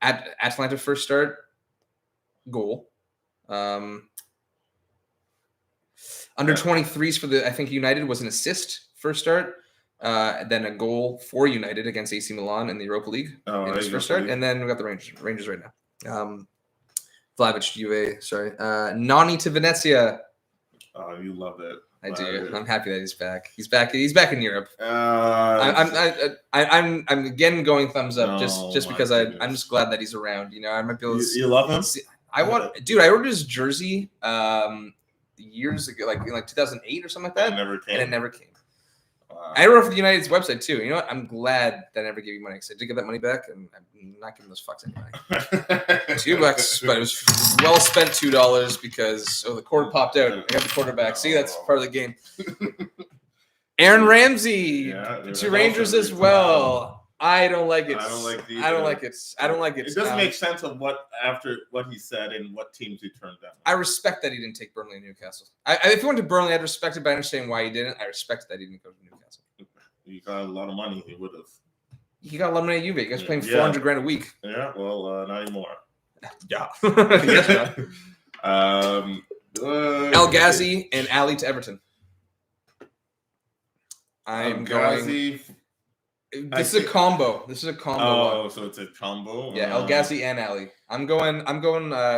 At Atlanta first start, goal. Under 23s for I think United was an assist first start. Then a goal for United against AC Milan in the Europa League in his first start. And then we got the Rangers right now. Vlahovic to Juve, sorry. Nani to Venezia. Oh, you love it. I do. I'm happy that he's back. He's back in Europe. I'm again going thumbs up just because I'm just glad that he's around. I might be able to You love him? I ordered his jersey years ago, like in 2008 or something like that. And it never came. Wow. I wrote for the United's website too. You know what? I'm glad that I never gave you money because I did get that money back, and I'm not giving those fucks anyway. $2, but it was well spent $2 because the cord popped out. I got the quarterback. See, that's part of the game. Aaron Ramsey to Rangers as well. I don't like it. I don't like these. I don't like it. I don't like it. It doesn't make sense of after what he said and what teams he turned down. I respect that he didn't take Burnley and Newcastle. If he went to Burnley, I'd respect it, but I understand why he didn't. I respect that he didn't go to Newcastle. He got a lot of money. He would have. He got eliminated Juve. You guys paying $400,000 a week. Yeah, well, not anymore. Yeah. Yes, El Ghazi and Ali to Everton. I'm going. This is a combo. This is a combo. Oh, one. so it's a combo. Yeah, El Ghazi and Ali. I'm going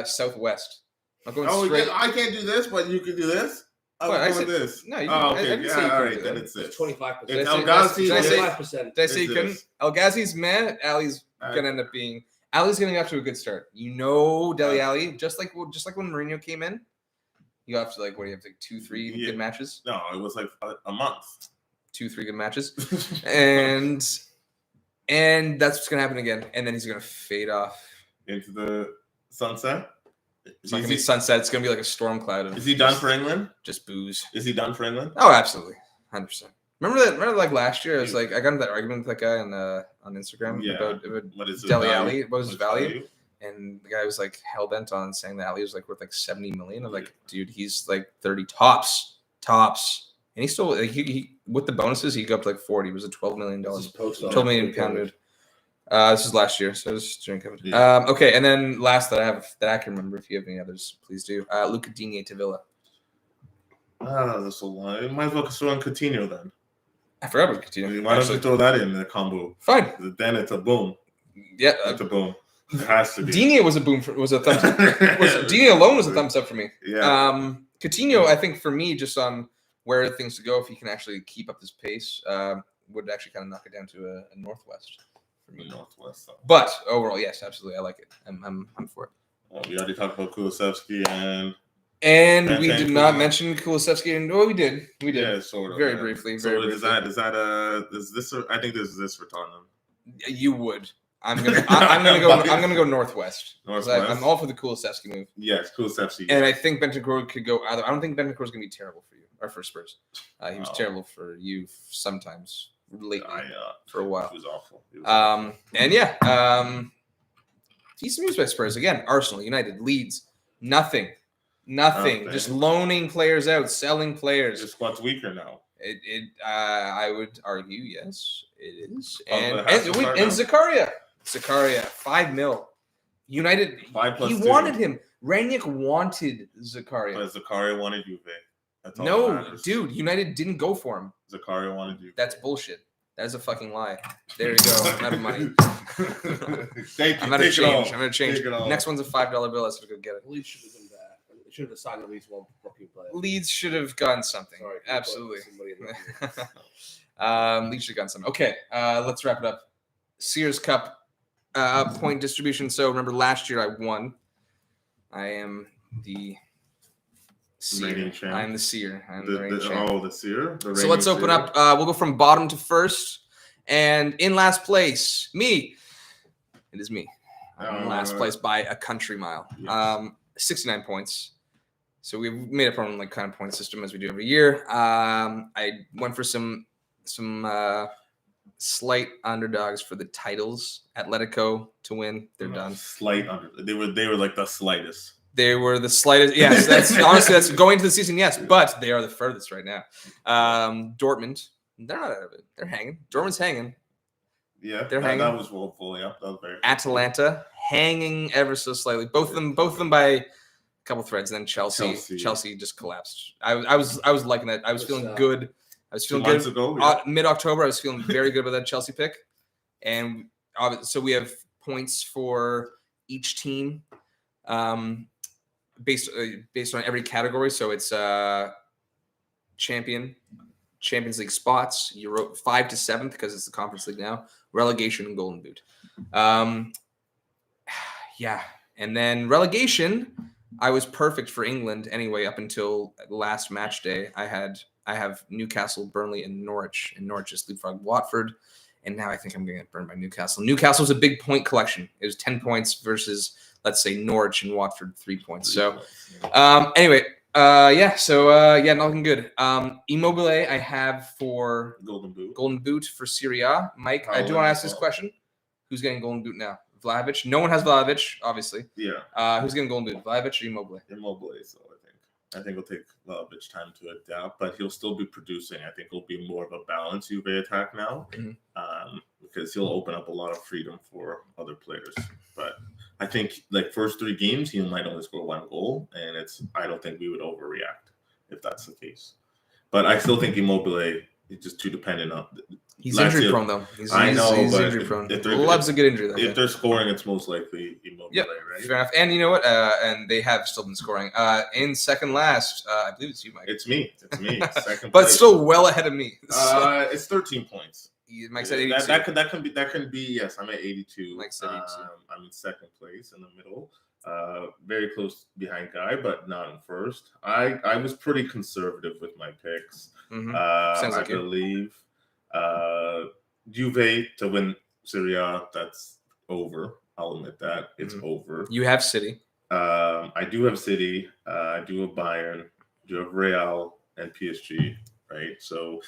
southwest. I'm going straight. Yeah, I can't do this, but you can do this. Well, I'm I going said- this. no, you Oh, can- I okay. didn't say you Yeah, couldn't all do right. Then that. it's this. 25%. It's I El say- Ghazi. did I say- 25%. Did I say you It's couldn't? this. El Ghazi's meh. Ali's gonna end up being. Ali's getting off to a good start. You know, Dele Ali, just like when Mourinho came in, you have to like what do you have like 2-3 Yeah. good matches, No, it was like a month. 2-3 good matches, and that's what's gonna happen again. And then he's gonna fade off. Into the sunset. It's not gonna be sunset. It's gonna be like a storm cloud of Is he done for England? just booze. Is he done for England? Oh, absolutely, 100%. Remember like last year? I was like, I got into that argument with that guy on Instagram Yeah. about What is his Dele value? Ali. What was his What's value? And the guy was like hell bent on saying that Ali was like worth like 70 million. I'm like, dude, he's like 30 tops, and he still he with the bonuses he got up to like 40. It was a $12 million, This is post on 12 million Twitter. pound. This is last year, so it's during COVID. Yeah. Okay, and then last that I have that I can remember. If you have any others, please do. Luca Digne to Villa. That's a lie. Might as well throw in Coutinho then. I forgot about Coutinho. Why don't Actually, you throw that in the combo? fine. Then it's a boom. Yeah, It's a boom. It has to be. Digne was a boom. Was a thumbs up. Digne alone was a thumbs up for me. Yeah. Coutinho, I think for me, just on where things to go, if he can actually keep up this pace, would actually kind of knock it down to a northwest for me. Northwest. So. But overall, yes, absolutely, I like it. I'm for it. Well, we already talked about Kulusevski and And we Thank did you. not mention Kulusevski, and we did. yeah, sort of Very yeah. briefly. So Very is briefly. is this? I think this is this for Tottenham. You would. I'm gonna go northwest. 'Cause Northwest? I'm all for the Kulusevski move, Yes, Kulusevski. and I think Bentancur could go either. I don't think Bentancur is gonna be terrible for you or for Spurs. He was Oh. terrible for you sometimes lately I for a while. It was awful. It was awful. And yeah, decent moves by Spurs again. Arsenal, United, Leeds, nothing, Nothing. just loaning players out, selling Your players. squad's weaker now. I would argue, yes, it is. Oh, And but it has to start now. Zakaria, 5 mil. United, 5 plus he 2. wanted him. Rangnick wanted Zakaria. But Zakaria wanted Juve. That's all that No, matters. dude, United didn't go for him. Zakaria wanted Juve. That's bullshit. That is a fucking lie. There you go. I'm out of money. Thank you. I'm out of Take it all. change. I'm out of change. Take it all. Next one's a $5 bill. Let's go get it. Leeds should have done that. They should have signed at least one rookie player. Leeds should have gotten something. Sorry, Absolutely. somebody in the- Leeds should have gotten something. Okay, let's wrap it up. Sears Cup point distribution. So remember last year I won. I am the Seer. Reigning champ. I'm the Seer. I'm the reigning The champ. the Seer. The So reigning let's open Seer. up. We'll go from bottom to first. And in last place, me. It is me. I'm in last place by a country mile. Yes. 69 points. So we've made up our own like kind of point system as we do every year. I went for some slight underdogs for the titles. Atletico to win. They're done. Slight under. They were like the slightest. They were the slightest. Yes, that's honestly that's going into the season. Yes, but they are the furthest right now. Dortmund, they're not out of it. They're hanging. Dortmund's hanging. Yeah, They're that hanging. was woeful. Yeah, that was very. Atalanta hanging ever so slightly. Both of them by a couple threads. And then Chelsea just collapsed. I was liking that. I was feeling good. I was feeling 2 months good. ago. Yeah. Mid-October, I was feeling very good about that Chelsea pick. And so we have points for each team based on every category. So it's Champions League spots, Euro 5 to 7th because it's the Conference League now, relegation and Golden Boot. Yeah. And then relegation, I was perfect for England anyway up until last match day. I have Newcastle, Burnley, and Norwich. And Norwich just leapfrogged Watford. And now I think I'm going to get burned by Newcastle. Newcastle's a big point collection. It was 10 points versus, let's say, Norwich and Watford, 3 points. So anyway, not looking good. Immobile I have for Golden Boot. for Serie A. Mike, I do want to ask this question. Who's getting Golden Boot now? Vlahovic? No one has Vlahovic, obviously. Yeah. Who's getting Golden Boot? Vlahovic or Immobile? Immobile. So I think it'll take a bit of time to adapt, but he'll still be producing. I think it'll be more of a balanced Juve attack now, because he'll open up a lot of freedom for other players. But I think like first 3 games, he might only score 1 goal, and I don't think we would overreact if that's the case. But I still think Immobile He's just too dependent on. He's Last injury year- prone though. He's but injury prone. if they're- Loves a good injury. That If guy. they're scoring, it's most likely Immobile, Yep. right? Fair enough. And you know what? And they have still been scoring. In second last, I believe it's you, Mike. It's me. Second But place. still well ahead of me. So, It's 13 points. Mike said 82. That can be. Yes, I'm at 82. Mike said 82. I'm in second place in the middle. Very close behind Guy, but not in first. I was pretty conservative with my picks. Mhm. I like you. believe Juve to win Serie A. That's over. I'll admit that it's over. You have City. I do have City. I do have Bayern. I do have Real and PSG. Right. So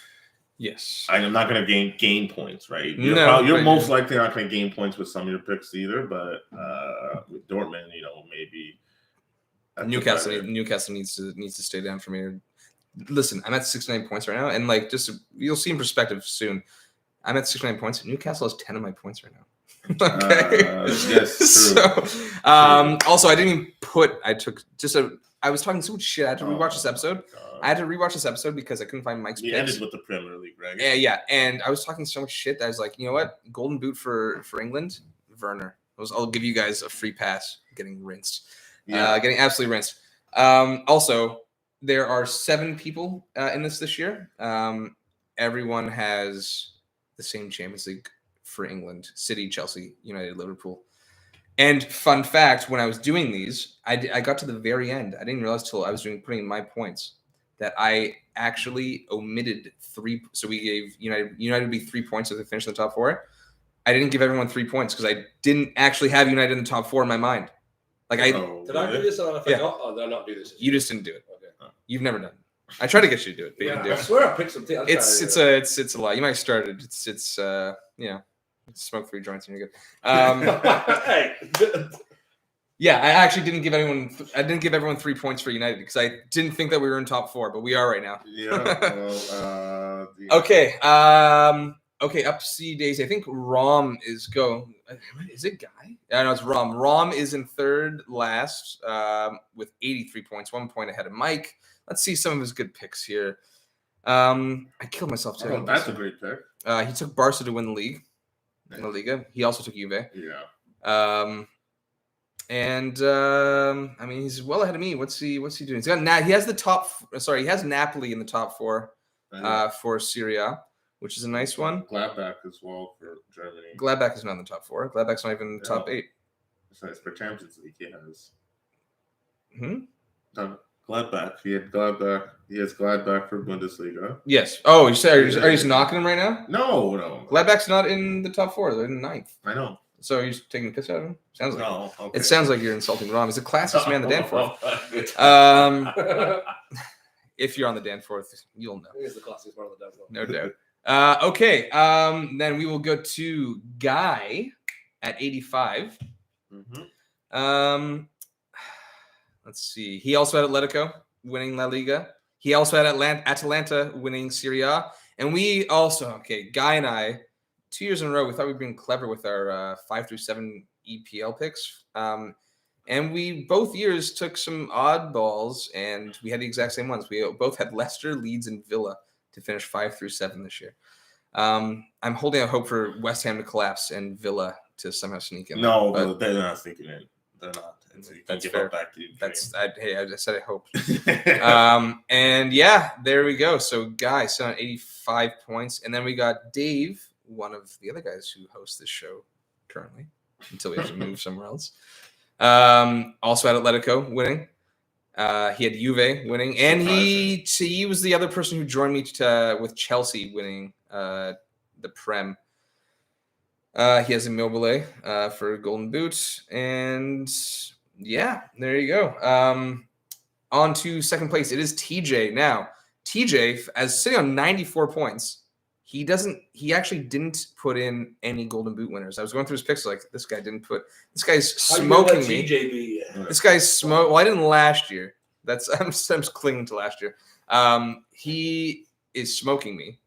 Yes. I'm not going to gain points. Right. No, You're but- most likely not going to gain points with some of your picks either. But with Dortmund, maybe. Newcastle needs to stay down for me. Listen, I'm at 69 points right now, and you'll see in perspective soon. I'm at 69 points. Newcastle has 10 of my points right now. Okay. Yes. True. So, also, I didn't even put. I was talking so much shit. I had to rewatch this episode. I had to rewatch this episode because I couldn't find Mike's We picks. ended with the Premier League, right? Yeah, and I was talking so much shit that I was like, you know what? Golden boot for England, Werner. I'll give you guys a free pass. Getting rinsed. Getting absolutely rinsed. Also, there are 7 people in this year. Everyone has the same Champions League for England: City, Chelsea, United, Liverpool. And fun fact: when I was doing these, I got to the very end. I didn't realize till I was putting my points that I actually omitted 3. So we gave United would be 3 points if they finished in the top 4. I didn't give everyone 3 points because I didn't actually have United in the top 4 in my mind. Did I do this and I forgot? Oh, did I not do this? You just didn't do it. Okay. You've never done it. I tried to get you to do it, but you didn't do I it. swear I picked some things. It's a lie. You might have started. It's smoke 3 joints and you're good. Hey. Yeah, I actually didn't give anyone. I didn't give everyone 3 points for United because I didn't think that we were in top 4, but we are right now. Yeah. Okay. Okay. Up C Daisy. I think Rom is go. Is it Guy? Yeah, no, it's Rom. Rom is in third last with 83 points, 1 point ahead of Mike. Let's see some of his good picks here. I killed myself too. Oh, that's a great pick. He took Barca to win the league. In La Liga. He also took Juve. Yeah. I mean, he's well ahead of me. What's he doing? He has the top. Sorry, he has Napoli in the top 4 for Serie A, which is a nice one. Gladbach as well for Germany. Gladbach is not in the top 4. Gladbach's not even in the top 8. Besides for Champions League, he has. Hmm? Gladbach. He has Gladbach for Bundesliga. Yes. Oh, you said are you just knocking him right now? No. Gladbach's not in the top 4. They're in 9th. I know. So you're just taking the piss out of him? Sounds like No. Okay. it sounds like you're insulting Rom. He's the classiest man, the Danforth. If you're on the Danforth, you'll know. He's the classiest part of the Danforth. No doubt. Okay. Then we will go to Guy at 85. Mm-hmm. Let's see. He also had Atletico winning La Liga. He also had Atalanta winning Serie A. And we also, Guy and I, 2 years in a row, we thought we'd been clever with our 5 through 7 EPL picks. And we both years took some oddballs, and we had the exact same ones. We both had Leicester, Leeds, and Villa to finish 5 through 7 this year. I'm holding out hope for West Ham to collapse and Villa to somehow sneak in. No, but they're not sneaking in. They're not. So you can That's give fair. up back to you. I said I hope. And yeah, there we go. So Guy still on 85 points, and then we got Dave, one of the other guys who hosts this show currently, until we have to move somewhere else. Also had Atletico winning. He had Juve winning, and he was the other person who joined me with Chelsea winning the Prem. He has Immobile for Golden Boot, and yeah, there you go. On to second place. It is TJ now. TJ, as sitting on 94 points, he actually didn't put in any Golden Boot winners. I was going through his picks like this guy's smoking me. This guy's smoke. Well, I didn't last year. I'm clinging to last year. He is smoking me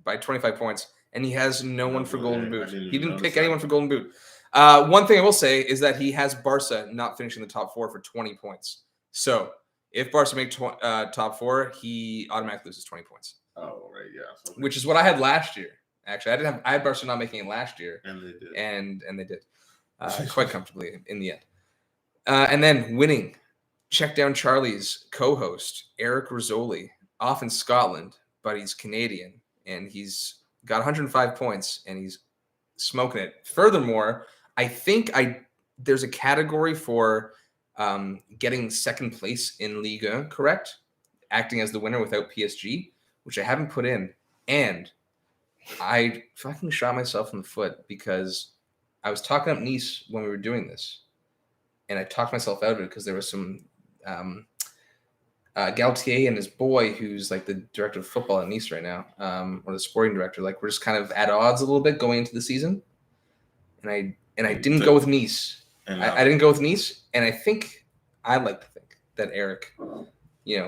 by 25 points, and he has no one for Golden Boot. He didn't pick anyone for Golden Boot. One thing I will say is that he has Barca not finishing the top 4 for 20 points. So if Barca make top 4, he automatically loses 20 points. Oh, right, yeah. So which is what I had last year. Actually, I had Barcelona making it last year, and they did. and they did quite comfortably in the end. And then winning, check down Charlie's co-host Eric Rizzoli, off in Scotland, but he's Canadian, and he's got 105 points, and he's smoking it. Furthermore, I think there's a category for getting second place in Liga, correct? Acting as the winner without PSG, which I haven't put in. And I fucking shot myself in the foot because I was talking up Nice when we were doing this. And I talked myself out of it because there was some Galtier and his boy, who's like the director of football at Nice right now, or the sporting director. Like, we're just kind of at odds a little bit going into the season. And I didn't go with Nice. I didn't go with Nice, and I think I'd like to think that Eric,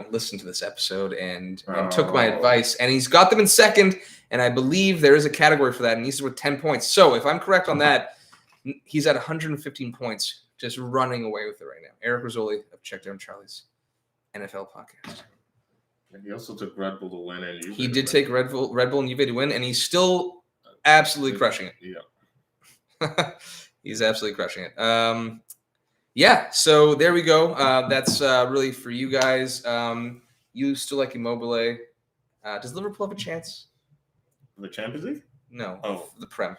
listened to this episode and took my advice, and he's got them in second, and I believe there is a category for that, and he's with 10 points. So if I'm correct on that, he's at 115 points, just running away with it right now. Eric Rizzoli of Check Down Charlie's NFL podcast. And he also took Red Bull to win, and He did take Red Bull and Juve to win, and he's still absolutely crushing it. Yeah. He's absolutely crushing it. So there we go. That's really for you guys. You still like Immobile. Does Liverpool have a chance? The Champions League? No. Oh. The Prem.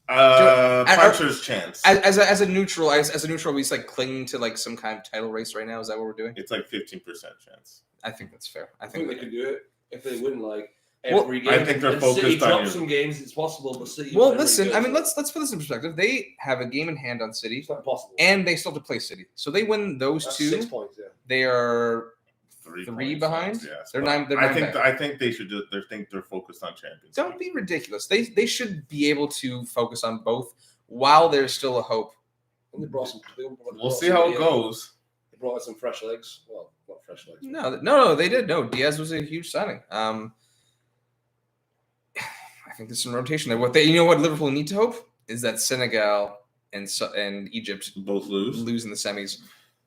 Puncher's chance. As a neutral, we just like clinging to like some kind of title race right now. Is that what we're doing? It's like 15% chance. I think that's fair. I I think think they could do it if they win like Well, every game. I think they're And focused City on drop you. some games. It's possible, but City. Well, whenever listen. it I mean, goes, let's put this in perspective. They have a game in hand on City, it's not possible. and they still have to play City. So they win those That's two. 6 points. Yeah. They are Three Three points, behind? Yes, They're but nine- they're nine back. I think they should just. They're focused on Champions. Don't be ridiculous. They should be able to focus on both while there's still a hope. And they brought some. We'll see how it goes. They brought some fresh legs. Well, not fresh legs. No, they did. No, Diaz was a huge signing. I think there's some rotation there. What Liverpool need to hope is that Senegal and Egypt Both lose. in the semis.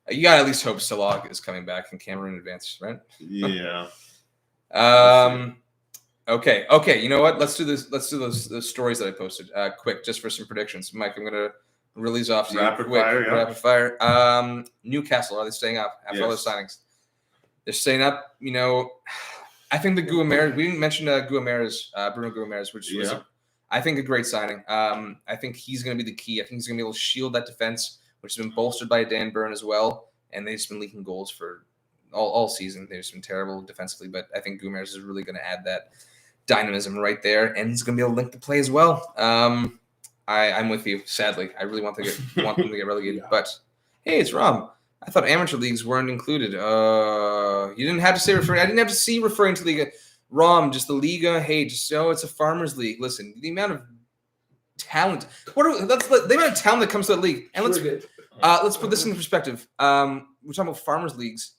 You got to at least hope Salah is coming back and Cameroon advance, right? Yeah. Okay. You know what? Let's do this. Let's do those stories that I posted. Quick, just for some predictions. Mike, I'm gonna release off to you. Rapid Quick, fire, yeah. Rapid fire. Newcastle, are they staying up after all those Yes. signings? They're staying up. I think the Guimaraes. We didn't mention Bruno Guimaraes, which was, I think, a great signing. I think he's going to be the key. I think he's going to be able to shield that defense, which has been bolstered by Dan Burn as well. And they've just been leaking goals for all season. They've just been terrible defensively, but I think Guimaraes is really going to add that dynamism right there, and he's going to be able to link the play as well. I'm with you. Sadly, I really want them to get relegated, but hey, it's Rom. I thought amateur leagues weren't included. You didn't have to say referring. I didn't have to see referring to Liga. Rom, just the Liga. Hey, it's a farmers league. Listen, the amount of talent. The amount of talent that comes to that league. And let's put this into perspective. We're talking about farmers leagues.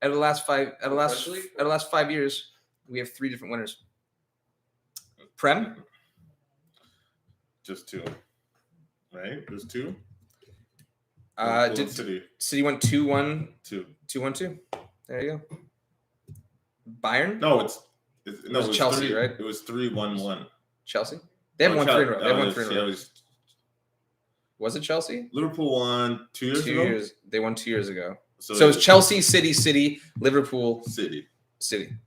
Out of the last 5 years, we have 3 different winners. Prem. Just 2. Right? There's 2. Did City City went 2-1, 2. 2-1-2? There you go. Bayern? No, it was Chelsea, 3, right? It was 3-1-1. Chelsea? They haven't won 3 in a row. They haven't won 3 in a row. was Was it Chelsea? Liverpool won 2 years ago. They won 2 years ago. So it's Chelsea, City, Liverpool, City.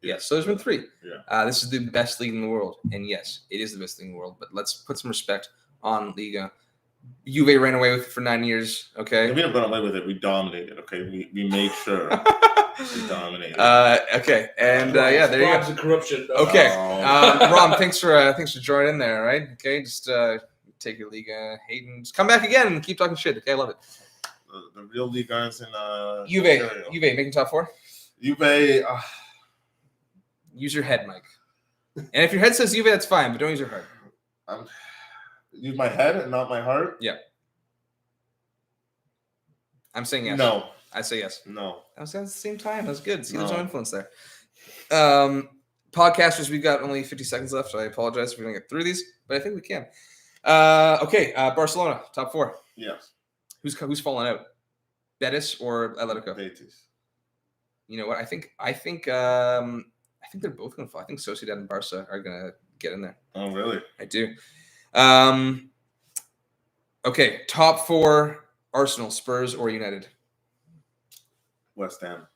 Yes. So there's been 3. Yeah. This is the best league in the world. And yes, it is the best league in the world. But let's put some respect on Liga. Juve ran away with it for 9 years. Okay. We didn't run away with it. We dominated. Okay. We made sure we dominated. Okay. And there you go. Of corruption. Okay. Oh. Rom, thanks for joining in there. All right. Okay. Just take your Liga hate and just come back again and keep talking shit. Okay. I love it. The real league guys in Juve making top 4. Juve. Use your head, Mike. And if your head says Juve, that's fine, but don't use your heart. Use my head and not my heart. Yeah. I'm saying yes. No. I say yes. No. That was at the same time. That was good. See, there's No. no influence there. Podcasters, we've got only 50 seconds left, so I apologize if we don't get through these, but I think we can. Okay, Barcelona, top 4. Yes. Who's fallen out? Betis or Atletico? Betis. You know what? I think I think they're both going to fall. I think Sociedad and Barca are going to get in there. Oh, really? I do. Okay, top 4: Arsenal, Spurs, or United. West Ham.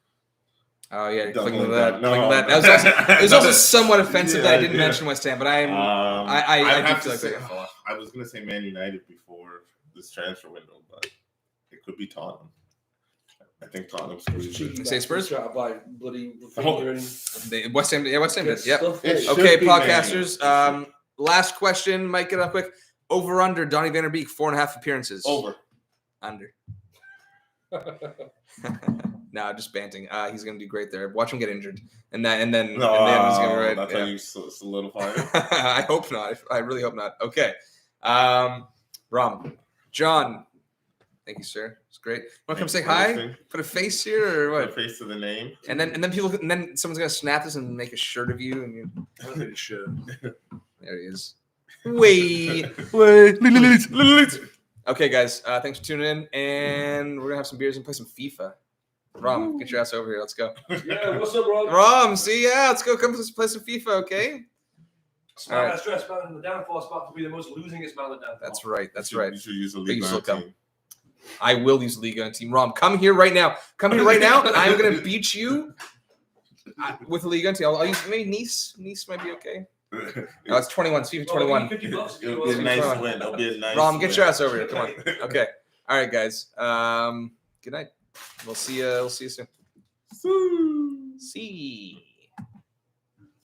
Oh yeah, Don't clicking look with that. that. Clicking No, with that. no. It was also somewhat offensive that I didn't Yeah. mention West Ham, but I I'd do have feel to like they're say, going to fall off. I was gonna say Man United before this transfer window, but it could be Tottenham. I think Tottenham squeezed You it. say Spurs? Try to buy bloody Oh. West Ham. Yeah, West Ham did. Yep. Stuff, It hey. should Okay, be Man podcasters. United. Last question. Might get up quick. Over under Donny Van Der Beek 4.5 appearances. Over. Under. No, just banting. He's gonna do great there. Watch him get injured, and then he's gonna be right. That's Yeah. how you solidify it. I hope not. I really hope not. Okay. Rom, John, thank you, sir. It's great. Want to come say hi? Put a face here, or Put a what? face to the name. And then someone's gonna snap this and make a shirt of you, and you. There he is. Wait. Okay, guys. Thanks for tuning in, and we're gonna have some beers and play some FIFA. Rom, get your ass over here. Let's go. Yeah, what's up, bro? Rom, see ya. Let's go. Come play some FIFA, okay? Smart All right. that stress man in the downfall spot to be the most losingest man in the downfall. That's right. That's You right. should use a But you league still come. team. I will use the Liga on team. Rom, come here right now. Come here right now. I'm gonna beat you with the Liga team. I'll use maybe Nice. Nice might be okay. No, it's 21. FIFA 21. $50 if you It'll want be a to. nice 21. win. It'll be a nice Rom, get win. your ass over here. Come on. Okay. All right, guys. Good night. We'll see you. We'll see you soon. See.